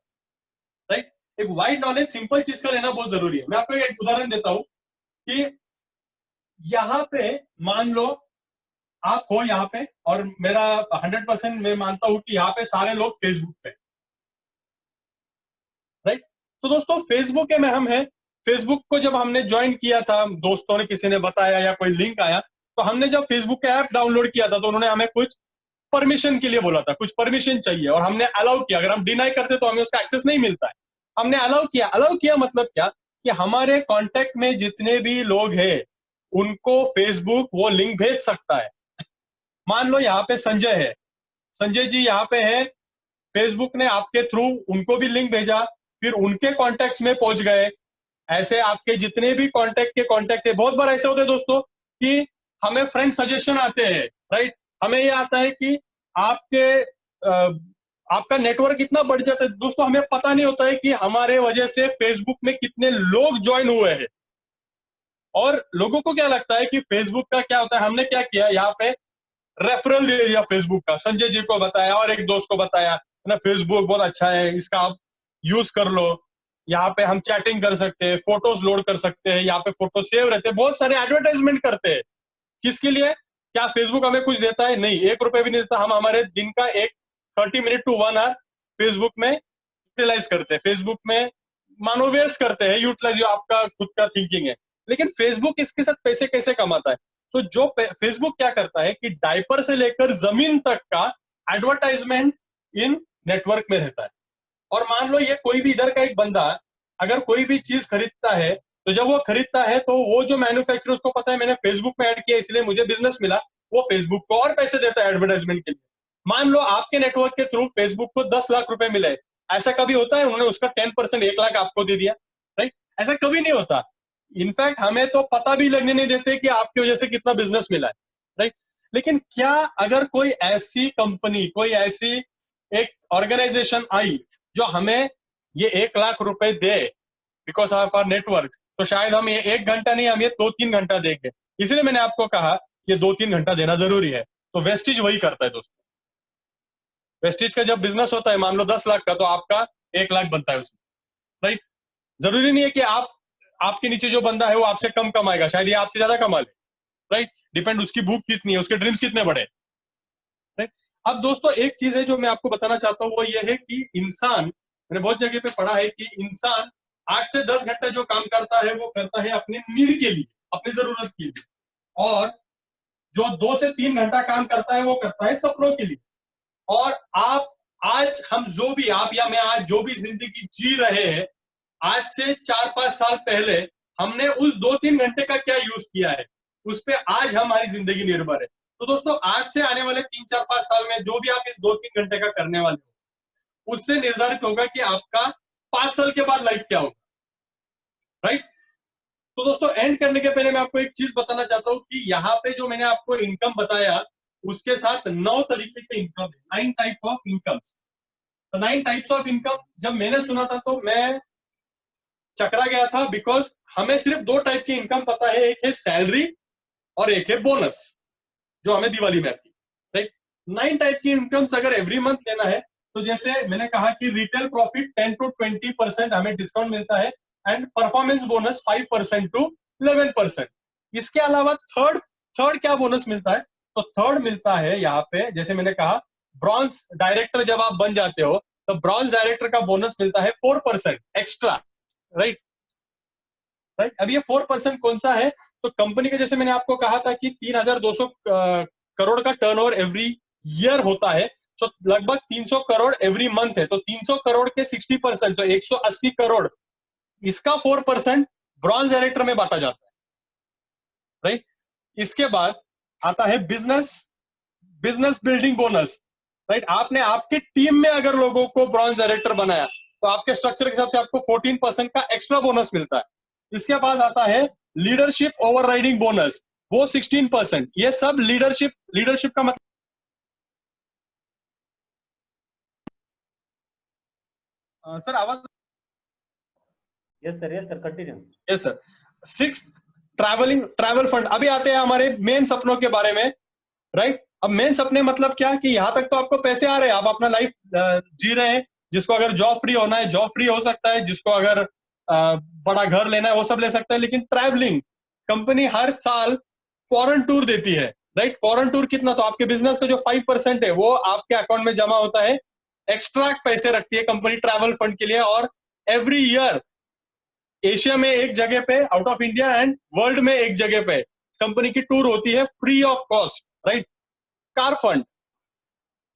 राइट। एक वाइड नॉलेज सिंपल चीज का लेना बहुत जरूरी है। मैं आपको एक उदाहरण देता हूं कि यहां पे मान लो आप हो यहाँ पे, और मेरा 100% मैं मानता हूं कि यहाँ पे सारे लोग फेसबुक पे, राइट। तो दोस्तों फेसबुक में हम हैं। फेसबुक को जब हमने ज्वाइन किया था, दोस्तों ने किसी ने बताया या कोई लिंक आया, तो हमने जब फेसबुक का ऐप डाउनलोड किया था, तो उन्होंने हमें कुछ परमिशन के लिए बोला था, कुछ परमिशन चाहिए, और हमने अलाउ किया। अगर हम डिनाई करते तो हमें उसका एक्सेस नहीं मिलता है। हमने अलाउ किया। अलाउ किया मतलब क्या? कि हमारे कांटेक्ट में जितने भी लोग हैं, उनको फेसबुक वो लिंक भेज सकता है। मान लो यहाँ पे संजय है, संजय जी यहाँ पे है, फेसबुक ने आपके थ्रू उनको भी लिंक भेजा, फिर उनके कॉन्टेक्ट में पहुंच गए। ऐसे आपके जितने भी कॉन्टेक्ट है, बहुत बार ऐसे होते हैं दोस्तों कि हमें फ्रेंड सजेशन आते हैं, राइट। हमें ये आता है कि आपका नेटवर्क इतना बढ़ जाता है दोस्तों, हमें पता नहीं होता है कि हमारे वजह से फेसबुक में कितने लोग ज्वाइन हुए हैं। और लोगों को क्या लगता है कि फेसबुक का क्या होता है? हमने क्या किया, यहाँ पे रेफरल दे दिया फेसबुक का, संजय जी को बताया और एक दोस्त को बताया ना, फेसबुक बहुत अच्छा है, इसका आप यूज कर लो। यहाँ पे हम चैटिंग कर सकते हैं, फोटोज लोड कर सकते हैं, यहाँ पे फोटो सेव रहते हैं, बहुत सारे एडवर्टाइजमेंट करते हैं। किसके लिए? क्या फेसबुक हमें कुछ देता है? नहीं, 1 रुपए भी नहीं देता। हम हमारे दिन का 30 मिनट to 1 आवर फेसबुक में यूटिलाइज करते हैं, फेसबुक में मानो वेस्ट करते हैं, यूटिलाइज जो आपका खुद का थिंकिंग है। लेकिन फेसबुक इसके साथ पैसे कैसे कमाता है? तो जो फेसबुक क्या करता है कि डायपर से लेकर जमीन तक का एडवर्टाइजमेंट इन नेटवर्क में रहता है। और मान लो ये कोई भी इधर का एक बंदा अगर कोई भी चीज खरीदता है, तो जब वो खरीदता है तो वो जो मैन्युफैक्चरर, उसको पता है मैंने फेसबुक में ऐड किया इसलिए मुझे बिजनेस मिला, वो फेसबुक को और पैसे देता है एडवर्टाइजमेंट के लिए। मान लो आपके नेटवर्क के थ्रू फेसबुक को 10 लाख रुपए मिले, ऐसा कभी होता है उन्होंने उसका 10% 1 लाख आपको दे दिया, राइट? ऐसा कभी नहीं होता। इनफैक्ट हमें तो पता भी लगने नहीं देते कि आपकी वजह से कितना बिजनेस मिला है, राइट? लेकिन क्या अगर कोई ऐसी कंपनी, कोई ऐसी एक ऑर्गेनाइजेशन आई जो हमें ये 1 लाख रुपए दे बिकॉज ऑफ आवर नेटवर्क, तो शायद हम ये 1 घंटा नहीं, हम ये 2-3 घंटा देंगे। इसलिए मैंने आपको कहा ये 2-3 घंटा देना जरूरी है। तो वेस्टिज वही करता है दोस्तों। वेस्टिज का जब बिजनेस होता है मान लो 10 लाख का, तो आपका 1 लाख बनता है उसमें, राइट? जरूरी नहीं है कि आपके नीचे जो बंदा है वो आपसे कम कमाएगा, शायद ये आपसे ज्यादा कमा ले, राइट? डिपेंड उसकी भूख कितनी है, उसके ड्रीम्स कितने बड़े, राइट? अब दोस्तों एक चीज है जो मैं आपको बताना चाहता हूं, वो ये है कि इंसान, मैंने बहुत जगह पे पढ़ा है कि इंसान 8 से 10 घंटा जो काम करता है वो करता है अपने नीड के लिए, अपनी जरूरत के लिए। और जो 2 से 3 घंटा काम करता है वो करता है सपनों के लिए। और आप आज हम जो भी आप या मैं आज जो भी जिंदगी जी रहे हैं, आज से 4-5 साल पहले हमने उस 2-3 घंटे का क्या यूज किया है, उस पे आज हमारी जिंदगी निर्भर है। तो दोस्तों आज से आने वाले 3-4-5 साल में जो भी आप इस 2-3 घंटे का करने वाले हो, उससे निर्धारित होगा कि आपका 5 साल के बाद लाइफ क्या होगा, राइट। तो दोस्तों एंड करने के पहले मैं आपको एक चीज बताना चाहता हूं कि यहाँ पे जो मैंने आपको इनकम बताया उसके साथ 9 तरीके के इनकम है, 9 टाइप ऑफ इनकम्स। तो 9 टाइप्स ऑफ इनकम जब मैंने सुना था तो मैं चकरा गया था, बिकॉज हमें सिर्फ 2 टाइप की इनकम पता है, एक है सैलरी और एक है बोनस, जो हमें दिवाली में आती है, राइट। 9 टाइप की इनकम्स अगर एवरी मंथ लेना है तो जैसे मैंने कहा कि रिटेल प्रॉफिट 10 to 20% हमें डिस्काउंट मिलता है एंड परफॉर्मेंस बोनस 5% to 11%। इसके अलावा थर्ड क्या बोनस मिलता है, तो थर्ड मिलता है यहाँ पे, जैसे मैंने कहा ब्रॉन्ज डायरेक्टर जब आप बन जाते हो तो ब्रॉन्ज डायरेक्टर का बोनस मिलता है 4% एक्स्ट्रा, राइट। अब ये 4% कौन सा है, तो कंपनी का जैसे मैंने आपको कहा था कि 3,200 करोड़ का टर्नओवर एवरी ईयर होता है, तो लगभग 300 करोड़ एवरी मंथ है, तो 300 करोड़ के 60% तो 180 करोड़, इसका 4% ब्रॉन्ज डायरेक्टर में बांटा जाता है, राइट। इसके बाद आता है बिजनेस बिल्डिंग बोनस, राइट। आपने आपके टीम में अगर लोगों को ब्रॉन्ज डायरेक्टर बनाया तो आपके स्ट्रक्चर के हिसाब से आपको 14% का एक्स्ट्रा बोनस मिलता है। इसके बाद आता है लीडरशिप ओवरराइडिंग बोनस, वो 16%। ये सब लीडरशिप का मतलब सर आवाज, yes sir continue. Yes sir. 6 travel fund. अभी आते हैं हमारे मेन सपनों के बारे में, राइट। अब मेन सपने मतलब क्या कि यहां तक तो आपको पैसे आ रहे हैं, आप अपना लाइफ जी रहे हैं, जिसको अगर जॉब फ्री होना है जॉब फ्री हो सकता है, जिसको अगर बड़ा घर लेना है वो सब ले सकता है। लेकिन ट्रैवलिंग, कंपनी हर साल फॉरेन टूर देती है, राइट। फॉरेन टूर कितना, तो आपके बिजनेस का जो 5% है वो आपके अकाउंट में जमा होता है, एक्स्ट्रा पैसे रखती है कंपनी ट्रैवल फंड के लिए। और एवरी ईयर एशिया में एक जगह पे, out of India and world में एक जगह पे कंपनी की टूर होती है free of cost, right. Car fund,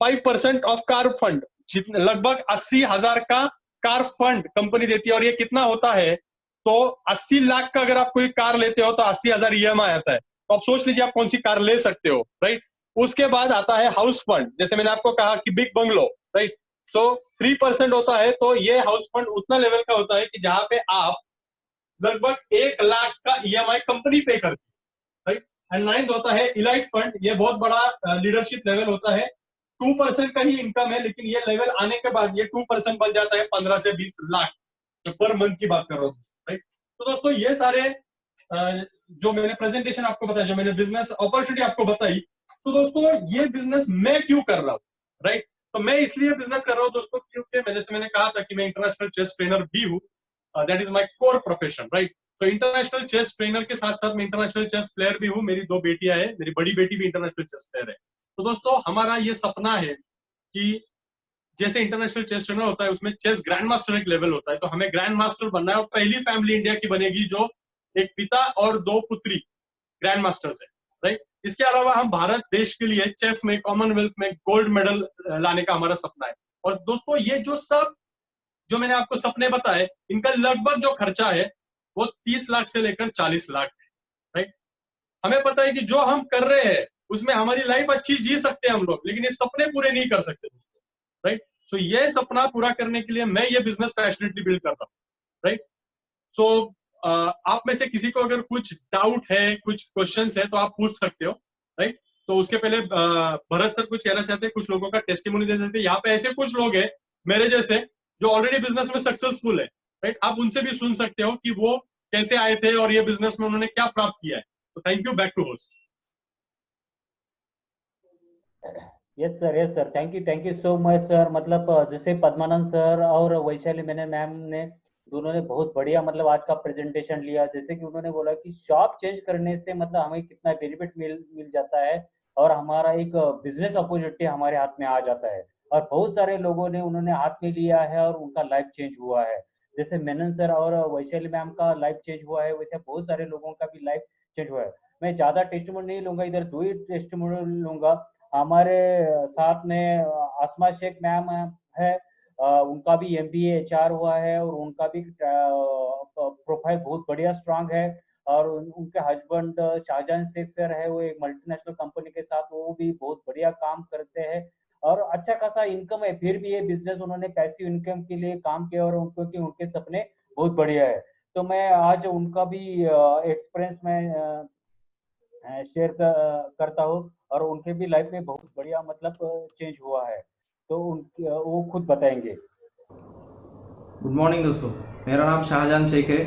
5% of car fund, लगभग 80,000 का कार फंड कंपनी देती है। और ये कितना होता है, तो 80 लाख का अगर आप कोई कार लेते हो तो 80,000 EMI आता है। तो आप सोच लीजिए आप कौन सी कार ले सकते हो, राइट। उसके बाद आता है हाउस फंड, जैसे मैंने आपको कहा कि बिग बंगलो, राइट। तो 3% होता है, तो ये हाउस फंड उतना लेवल का होता है कि जहां पे आप लगभग 1 लाख का EMI कंपनी पे करती है, राइट। एंड 9th होता है इलाइट फंड, ये बहुत बड़ा लीडरशिप लेवल होता है, 2% का ही इनकम है, लेकिन ये लेवल आने के बाद ये 2% बन जाता है 15 से 20 लाख पर मंथ की बात कर रहा हूँ, राइट। तो दोस्तों ये सारे जो मैंने प्रेजेंटेशन आपको बताया, जो मैंने बिजनेस अपॉर्चुनिटी आपको बताई, तो दोस्तों ये बिजनेस मैं क्यों कर रहा हूँ, राइट। तो मैं इसलिए बिजनेस कर रहा हूँ दोस्तों क्योंकि मैंने कहा था कि मैं इंटरनेशनल चेस ट्रेनर भी हूँ, that is my core profession, right. तो इंटरनेशनल चेस ट्रेनर के साथ साथ मैं इंटरनेशनल चेस प्लेयर भी हूँ, मेरी 2 बेटियां हैं, मेरी बड़ी बेटी भी इंटरनेशनल चेस प्लेयर है। तो दोस्तों हमारा ये सपना है कि जैसे इंटरनेशनल चेस ट्रेनर होता है उसमें चेस ग्रैंड मास्टर एक लेवल होता है, तो हमें ग्रैंड मास्टर बनना है। और पहली फैमिली इंडिया की बनेगी जो एक पिता और 2 पुत्री ग्रैंड मास्टर्स है, राइट। इसके अलावा हम भारत देश के लिए चेस में कॉमनवेल्थ में गोल्ड मेडल लाने का हमारा सपना है। और दोस्तों ये जो मैंने आपको सपने बताए, इनका लगभग जो खर्चा है वो 30 लाख से लेकर 40 लाख है, राइट। हमें पता है कि जो हम कर रहे हैं उसमें हमारी लाइफ अच्छी जी सकते हैं हम लोग, लेकिन ये सपने पूरे नहीं कर सकते दोस्तों, राइट। सो ये सपना पूरा करने के लिए मैं ये बिजनेस पैशनेटली बिल्ड करता हूँ, राइट। सो आप में से किसी को अगर कुछ डाउट है, कुछ क्वेश्चंस है तो आप पूछ सकते हो, राइट। तो उसके पहले भरत सर कुछ कहना चाहते हैं, कुछ लोगों का टेस्टिमोनी दे सकते हैं। यहाँ पे ऐसे कुछ लोग हैं मेरे जैसे जो ऑलरेडी बिजनेस में सक्सेसफुल है, राइट। आप उनसे भी सुन सकते हो कि वो कैसे आए थे और ये बिजनेस में उन्होंने क्या प्राप्त किया है। तो thank you, back to host. Yes sir thank you so much sir. मतलब जैसे पद्मानंद सर और वैशाली मैंने मैम ने दोनों ने बहुत बढ़िया मतलब आज का प्रेजेंटेशन लिया। जैसे कि उन्होंने बोला कि शॉप चेंज करने से मतलब हमें कितना बेनिफिट मिल जाता है और हमारा एक बिजनेस अपॉर्चुनिटी हमारे हाथ में आ जाता है। और बहुत सारे लोगों ने उन्होंने हाथ में लिया है और उनका लाइफ चेंज हुआ है। जैसे मेनन सर और वैशाली मैम का लाइफ चेंज हुआ है, वैसे बहुत सारे लोगों का भी लाइफ चेंज हुआ है। मैं ज़्यादा टेस्टिमोनी नहीं लूँगा, इधर 2 ही टेस्टिमोनी लूँगा। हमारे साथ में आसमा शेख मैम है, उनका भी MBA HR हुआ है और उनका भी प्रोफाइल बहुत बढ़िया स्ट्रांग है। और उनके हस्बैंड शाहजहां शेख सर है, वो एक मल्टीनेशनल कंपनी के साथ वो भी बहुत बढ़िया काम करते हैं और अच्छा खासा इनकम है। फिर भी ये बिजनेस उन्होंने पैसिव इनकम के लिए काम किया और क्योंकि उनके सपने बहुत बढ़िया है। तो मैं आज उनका भी एक्सपीरियंस में शेयर करता हूँ और उनके भी लाइफ में बहुत बढ़िया मतलब चेंज हुआ है, तो उनकी वो खुद बताएंगे। गुड मॉर्निंग दोस्तों, मेरा नाम शाहजहां शेख है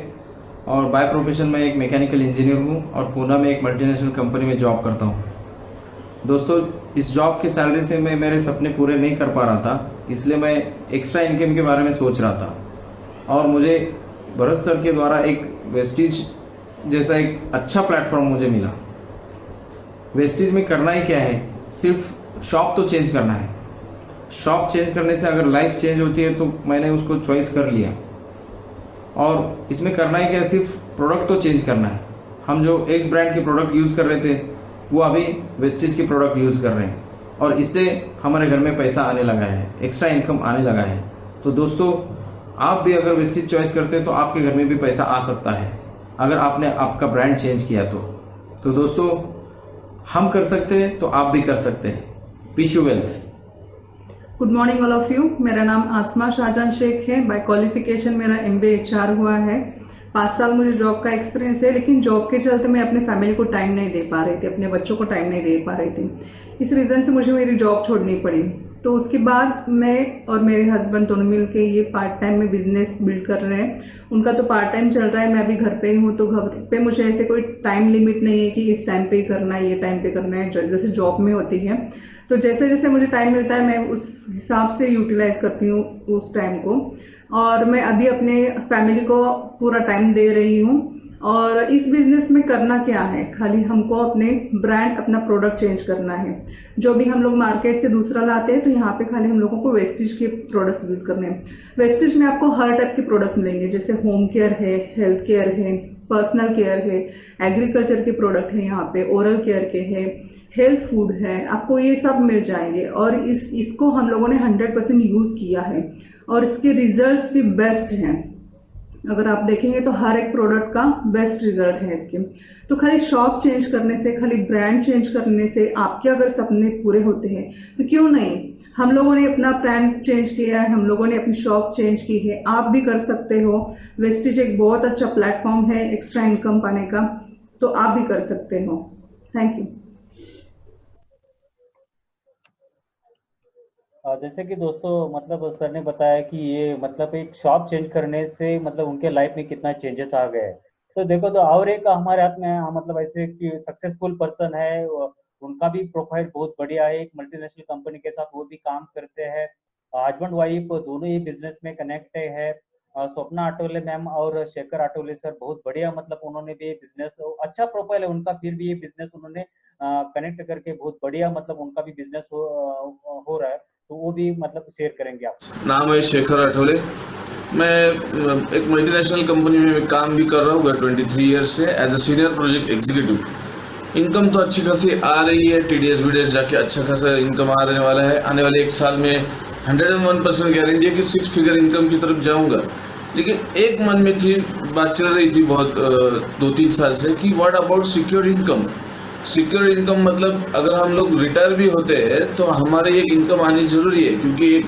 और बाय प्रोफेशन मैं एक मैकेनिकल इंजीनियर हूँ और पूना में एक मल्टीनेशनल कंपनी में जॉब करता हूँ। दोस्तों, इस जॉब की सैलरी से मैं मेरे सपने पूरे नहीं कर पा रहा था, इसलिए मैं एक्स्ट्रा इनकम के बारे में सोच रहा था और मुझे भरत सर के द्वारा एक वेस्टिज जैसा एक अच्छा प्लेटफॉर्म मुझे मिला। वेस्टिज में करना ही क्या है, सिर्फ शॉप तो चेंज करना है। शॉप चेंज करने से अगर लाइफ चेंज होती है तो मैंने उसको चॉइस कर लिया। और इसमें करना ही क्या है, सिर्फ प्रोडक्ट तो चेंज करना है। हम जो एक्स ब्रांड के प्रोडक्ट यूज़ कर रहे थे वो अभी वेस्टिज के प्रोडक्ट यूज़ कर रहे हैं और इससे हमारे घर में पैसा आने लगा है, एक्स्ट्रा इनकम आने लगा है। तो दोस्तों, आप भी अगर वेस्टिज चॉइस करते हैं तो आपके घर में भी पैसा आ सकता है अगर आपने आपका ब्रांड चेंज किया तो दोस्तों, हम कर सकते हैं तो आप भी कर सकते हैं। Wish you wealth. Good morning all of you. मेरा नाम आसमा शाहजहां शेख है। बाय क्वालिफिकेशन मेरा MBA HR हुआ है। 5 साल मुझे जॉब का एक्सपीरियंस है, लेकिन जॉब के चलते मैं अपने फैमिली को टाइम नहीं दे पा रही थी, अपने बच्चों को टाइम नहीं दे पा रही थी। इस रीज़न से मुझे मेरी जॉब छोड़नी पड़ी। तो उसके बाद मैं और मेरे हस्बैंड दोनों मिल के ये पार्ट टाइम में बिजनेस बिल्ड कर रहे हैं। उनका तो पार्ट टाइम चल रहा है, मैं अभी घर पे ही हूँ, तो घर पे मुझे ऐसे कोई टाइम लिमिट नहीं है कि इस टाइम पे करना है, ये टाइम पे करना है, जैसे जॉब में होती है। तो जैसे जैसे मुझे टाइम मिलता है मैं उस हिसाब से यूटिलाइज करती हूँ उस टाइम को, और मैं अभी अपने फैमिली को पूरा टाइम दे रही हूँ। और इस बिजनेस में करना क्या है, खाली हमको अपने ब्रांड, अपना प्रोडक्ट चेंज करना है। जो भी हम लोग मार्केट से दूसरा लाते हैं तो यहाँ पे खाली हम लोगों को वेस्टिज के प्रोडक्ट्स यूज करने हैं। वेस्टिज में आपको हर टाइप के प्रोडक्ट मिलेंगे, जैसे होम केयर है, हेल्थ केयर है, पर्सनल केयर है, एग्रीकल्चर के प्रोडक्ट है, यहाँ पे ओरल केयर के है, हेल्थ फूड है, आपको ये सब मिल जाएंगे। और इसको हम लोगों ने 100% यूज किया है और इसके रिजल्ट्स भी बेस्ट हैं। अगर आप देखेंगे तो हर एक प्रोडक्ट का बेस्ट रिजल्ट है इसके। तो खाली शॉप चेंज करने से, खाली ब्रांड चेंज करने से आपके अगर सपने पूरे होते हैं तो क्यों नहीं, हम लोगों ने अपना ब्रांड चेंज किया है, हम लोगों ने अपनी शॉप चेंज की है, आप भी कर सकते हो। वेस्टिज एक बहुत अच्छा प्लेटफॉर्म है एक्स्ट्रा इनकम पाने का, तो आप भी कर सकते हो। Thank you. जैसे कि दोस्तों मतलब सर ने बताया कि ये मतलब एक शॉप चेंज करने से मतलब उनके लाइफ में कितना चेंजेस आ गए। तो देखो, तो और एक हमारे हाथ में मतलब ऐसे कि सक्सेसफुल पर्सन है, उनका भी प्रोफाइल बहुत बढ़िया है, एक मल्टीनेशनल कंपनी के साथ वो भी काम करते हैं। हस्बैंड वाइफ दोनों ही बिजनेस में कनेक्ट है। स्वप्ना आटोले मैम और शेखर आटोले सर बहुत बढ़िया मतलब उन्होंने भी बिजनेस, अच्छा प्रोफाइल है उनका, फिर भी ये बिजनेस उन्होंने कनेक्ट करके बहुत बढ़िया मतलब उनका भी बिजनेस हो रहा है, तो वो भी मतलब शेयर करेंगे आप। नाम है शेखर आठवले। मैं एक मल्टीनेशनल कंपनी में काम भी कर रहा हूँ 23 ईयर्स से as a senior project executive. Income तो अच्छी खासी आ रही है, TDS VDS जाके अच्छा खासा इनकम आने वाला है। आने वाले 1 साल में 101% गारंटी है कि 6 फिगर इनकम की तरफ जाऊँगा। लेकिन एक मन में थी, बात चल रही थी बहुत 2-3 साल से कि what about secure income. Secure income मतलब अगर हम लोग रिटायर भी होते हैं तो हमारे एक इनकम आनी जरूरी है, क्योंकि एक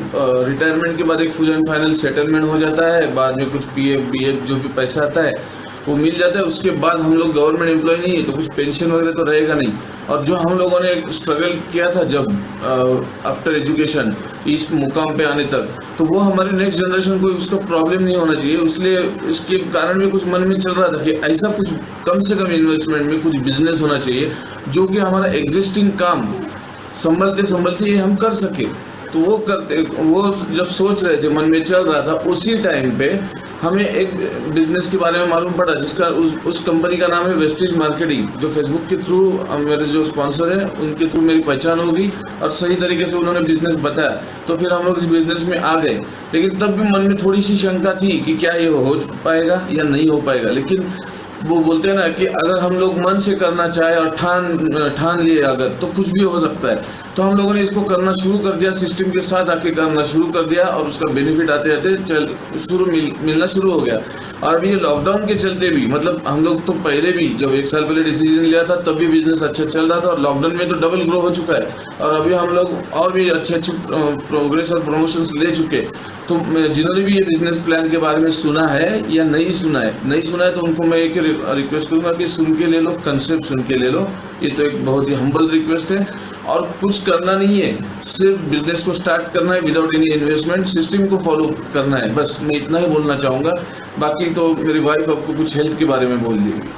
रिटायरमेंट के बाद एक फुल एंड फाइनल सेटलमेंट हो जाता है, बाद में कुछ PF BF जो भी पैसा आता है वो मिल जाता है। उसके बाद हम लोग गवर्नमेंट एम्प्लॉय नहीं है तो कुछ पेंशन वगैरह तो रहेगा नहीं। और जो हम लोगों ने स्ट्रगल किया था जब आफ्टर एजुकेशन इस मुकाम पे आने तक, तो वो हमारे नेक्स्ट जनरेशन को उसका प्रॉब्लम नहीं होना चाहिए। इसलिए इसके कारण भी कुछ मन में चल रहा था कि ऐसा कुछ कम से कम इन्वेस्टमेंट में कुछ बिजनेस होना चाहिए जो कि हमारा एग्जिस्टिंग काम संभलते संभलते हम कर सके। तो वो जब सोच रहे थे, मन में चल रहा था, उसी टाइम पे हमें एक बिजनेस के बारे में मालूम पड़ा जिसका उस कंपनी का नाम है वेस्टिज मार्केटिंग, जो फेसबुक के थ्रू मेरे जो स्पॉन्सर हैं उनके थ्रू मेरी पहचान होगी और सही तरीके से उन्होंने बिजनेस बताया। तो फिर हम लोग इस बिजनेस में आ गए। लेकिन तब भी मन में थोड़ी सी शंका थी कि क्या ये हो पाएगा या नहीं हो पाएगा। लेकिन वो बोलते हैं ना कि अगर हम लोग मन से करना चाहे और ठान लिए अगर, तो कुछ भी हो सकता है। तो हम लोगों ने इसको करना शुरू कर दिया, सिस्टम के साथ आके करना शुरू कर दिया और उसका बेनिफिट आते आते मिलना शुरू हो गया। और अभी ये लॉकडाउन के चलते भी, मतलब हम लोग तो पहले भी जब 1 साल पहले डिसीजन लिया था तब भी बिजनेस अच्छा चल रहा था, और लॉकडाउन में तो डबल ग्रो हो चुका है, और अभी हम लोग और भी अच्छे प्रोग्रेस और प्रमोशंस ले चुके। तो जिन्होंने भी ये बिजनेस प्लान के बारे में सुना है या नहीं सुना है तो उनको मैं एक रिक्वेस्ट करूंगा कि सुन के ले लो, कंसेप्ट सुन के ले लो। ये तो एक बहुत ही हम्बल रिक्वेस्ट है, और कुछ करना नहीं है, सिर्फ बिजनेस को स्टार्ट करना है विदाउट एनी इन्वेस्टमेंट, सिस्टम को फॉलो करना है, बस मैं इतना ही बोलना चाहूँगा। बाकी तो मेरी वाइफ आपको कुछ हेल्थ के बारे में बोल देगी।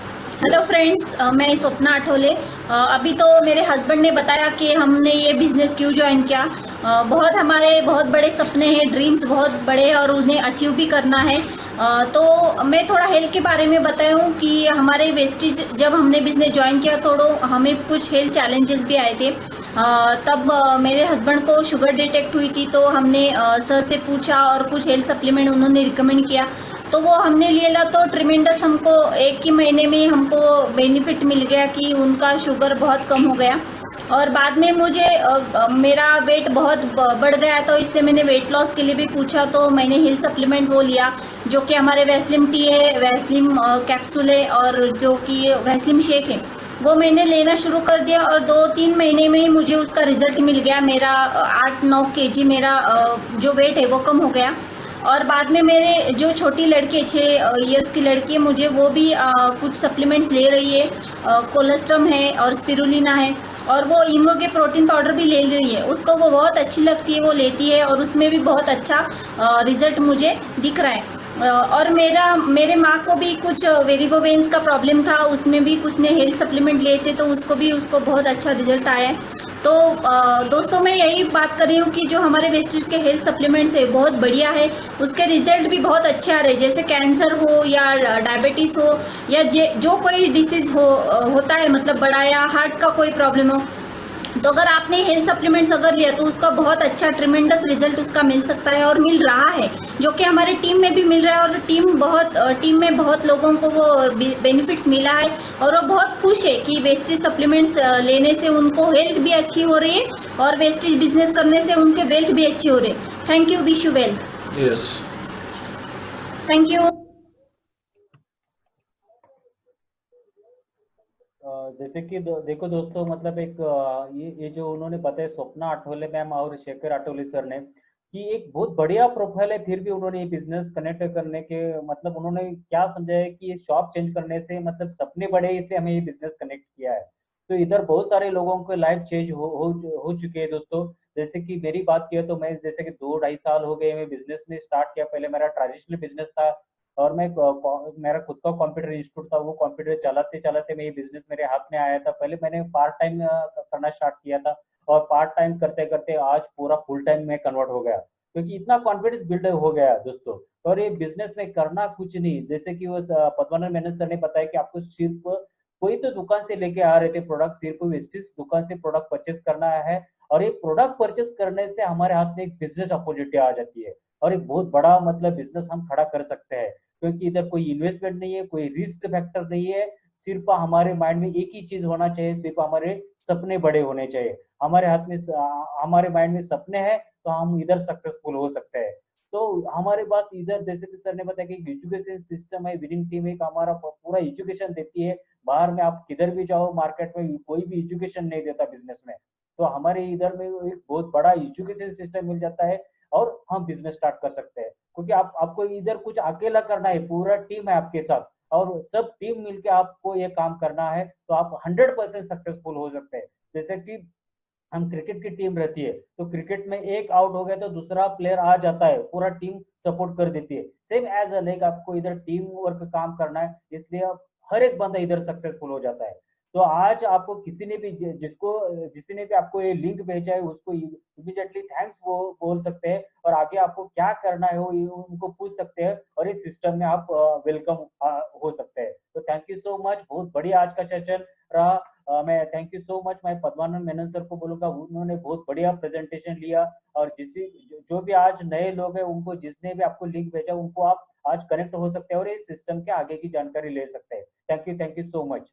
हेलो फ्रेंड्स, मैं स्वप्ना आठोले। अभी तो मेरे हस्बैंड ने बताया कि हमने ये बिज़नेस क्यों ज्वाइन किया। हमारे बहुत बड़े सपने हैं, ड्रीम्स बहुत बड़े हैं और उन्हें अचीव भी करना है। तो मैं थोड़ा हेल्थ के बारे में बताऊं कि हमारे वेस्टेज जब हमने बिज़नेस ज्वाइन किया तो हमें कुछ हेल्थ चैलेंजेस भी आए थे। तब मेरे हस्बैंड को शुगर डिटेक्ट हुई थी, तो हमने सर से पूछा और कुछ हेल्थ सप्लीमेंट उन्होंने रिकमेंड किया, तो वो हमने लिया। तो ट्रिमेंडस हमको 1 ही महीने में हमको बेनिफिट मिल गया कि उनका शुगर बहुत कम हो गया। और बाद में मुझे मेरा वेट बहुत बढ़ गया, तो इसलिए मैंने वेट लॉस के लिए भी पूछा, तो मैंने हेल्थ सप्लीमेंट वो लिया, जो कि हमारे वैस्लिम टी है, वैस्लिम कैप्सूल है और जो कि वैस्लिम शेक है, वो मैंने लेना शुरू कर दिया। और 2-3 महीने में ही मुझे उसका रिजल्ट मिल गया। मेरा 8-9 kg मेरा जो वेट है वो कम हो गया। और बाद में मेरे जो छोटी लड़की 6 इयर्स की लड़की है, मुझे वो भी कुछ सप्लीमेंट्स ले रही है, कोलेस्ट्रम है और स्पिरुलिना है, और वो ईमो के प्रोटीन पाउडर भी ले रही है। उसको वो बहुत अच्छी लगती है, वो लेती है और उसमें भी बहुत अच्छा रिजल्ट मुझे दिख रहा है। और मेरे माँ को भी कुछ वेरिगोवेंस का प्रॉब्लम था, उसमें भी कुछ ने हेल्थ सप्लीमेंट लिए थे, तो उसको बहुत अच्छा रिजल्ट आया है। तो दोस्तों, मैं यही बात कर रही हूँ कि जो हमारे वेस्टेज के हेल्थ सप्लीमेंट्स है बहुत बढ़िया है, उसके रिजल्ट भी बहुत अच्छे आ रहे हैं। जैसे कैंसर हो या डायबिटीज़ हो या जो कोई डिसीज़ होता है, मतलब बड़ा या हार्ट का कोई प्रॉब्लम हो, तो अगर आपने हेल्थ सप्लीमेंट्स अगर लिया तो उसका बहुत अच्छा ट्रिमेंडस रिजल्ट उसका मिल सकता है और मिल रहा है, जो कि हमारे टीम में भी मिल रहा है। और टीम में बहुत लोगों को वो बेनिफिट्स मिला है और वो बहुत खुश है कि वेस्टेज सप्लीमेंट्स लेने से उनको हेल्थ भी अच्छी हो रही है और वेस्टेज बिजनेस करने से उनके वेल्थ भी अच्छी हो रही है। Thank you, wish you wealth. Yes, thank you. जैसे कि देखो दोस्तों, मतलब एक ये जो उन्होंने बताया स्वप्ना आठवले मैम और शेखर आठवले सर ने, कि एक बहुत बढ़िया प्रोफाइल है, फिर भी उन्होंने ये बिजनेस कनेक्ट करने के मतलब उन्होंने क्या समझा है कि ये शॉप चेंज करने से मतलब सपने बड़े, इसलिए हमें ये बिजनेस कनेक्ट किया है। तो इधर बहुत सारे लोगों के लाइफ चेंज हो चुके हैं दोस्तों। जैसे कि मेरी बात किया तो मैं जैसे कि 2-2.5 साल हो गए मैं बिजनेस में स्टार्ट किया। पहले मेरा ट्रेडिशनल बिजनेस था और मेरा खुद का कंप्यूटर इंस्टीट्यूट था। वो कंप्यूटर चलाते चलाते मैं ये बिजनेस मेरे हाथ में आया था। पहले मैंने पार्ट टाइम करना स्टार्ट किया था और पार्ट टाइम करते करते आज पूरा फुल टाइम में कन्वर्ट हो गया, क्योंकि इतना कॉन्फिडेंस बिल्ड हो गया दोस्तों। और ये बिजनेस में करना कुछ नहीं, जैसे कि वो पद्मानंद मेनन सर ने बताया कि आपको सिर्फ कोई तो दुकान से लेके आ रहे थे प्रोडक्ट, सिर्फ वेस्टेज दुकान से प्रोडक्ट परचेस करना है और ये प्रोडक्ट परचेस करने से हमारे हाथ में एक बिजनेस अपॉर्चुनिटी आ जाती है और एक बहुत बड़ा मतलब बिजनेस हम खड़ा कर सकते हैं, क्योंकि इधर कोई इन्वेस्टमेंट नहीं है, कोई रिस्क फैक्टर नहीं है। सिर्फ हमारे माइंड में एक ही चीज होना चाहिए, सिर्फ हमारे सपने बड़े होने चाहिए। हमारे हाथ में हमारे माइंड में सपने हैं तो हम इधर सक्सेसफुल हो सकते हैं। तो हमारे पास इधर जैसे कि सर ने बताया कि एजुकेशन सिस्टम है, विनिंग टीम एक हमारा पूरा एजुकेशन देती है। बाहर में आप किधर भी जाओ मार्केट में कोई भी एजुकेशन नहीं देता बिजनेस में, तो हमारे इधर में एक बहुत बड़ा एजुकेशन सिस्टम मिल जाता है और हम बिजनेस स्टार्ट कर सकते हैं। क्योंकि आपको इधर कुछ अकेला करना है, पूरा टीम है आपके साथ और सब टीम मिलके आपको ये काम करना है, तो आप 100% सक्सेसफुल हो सकते हैं। जैसे कि हम क्रिकेट की टीम रहती है तो क्रिकेट में एक आउट हो गया तो दूसरा प्लेयर आ जाता है, पूरा टीम सपोर्ट कर देती है। सेम एज अ लाइक आपको इधर टीम वर्क काम करना है, इसलिए आप हर एक बंदा इधर सक्सेसफुल हो जाता है। तो आज आपको किसी ने भी आपको ये लिंक भेजा है उसको इमीडिएटली थैंक्स वो बोल सकते हैं और आगे आपको क्या करना है वो उनको पूछ सकते हैं और इस सिस्टम में आप वेलकम हो सकते हैं। तो थैंक यू सो मच, बहुत बढ़िया आज का सेशन रहा। मैं थैंक यू सो मच मैं पद्मानंद मेनन सर को बोलूँगा, उन्होंने बहुत बढ़िया प्रेजेंटेशन लिया। और जो भी आज नए लोग हैं उनको, जिसने भी आपको लिंक भेजा, उनको आप आज कनेक्ट हो सकते हैं और इस सिस्टम के आगे की जानकारी ले सकते हैं। Thank you so much.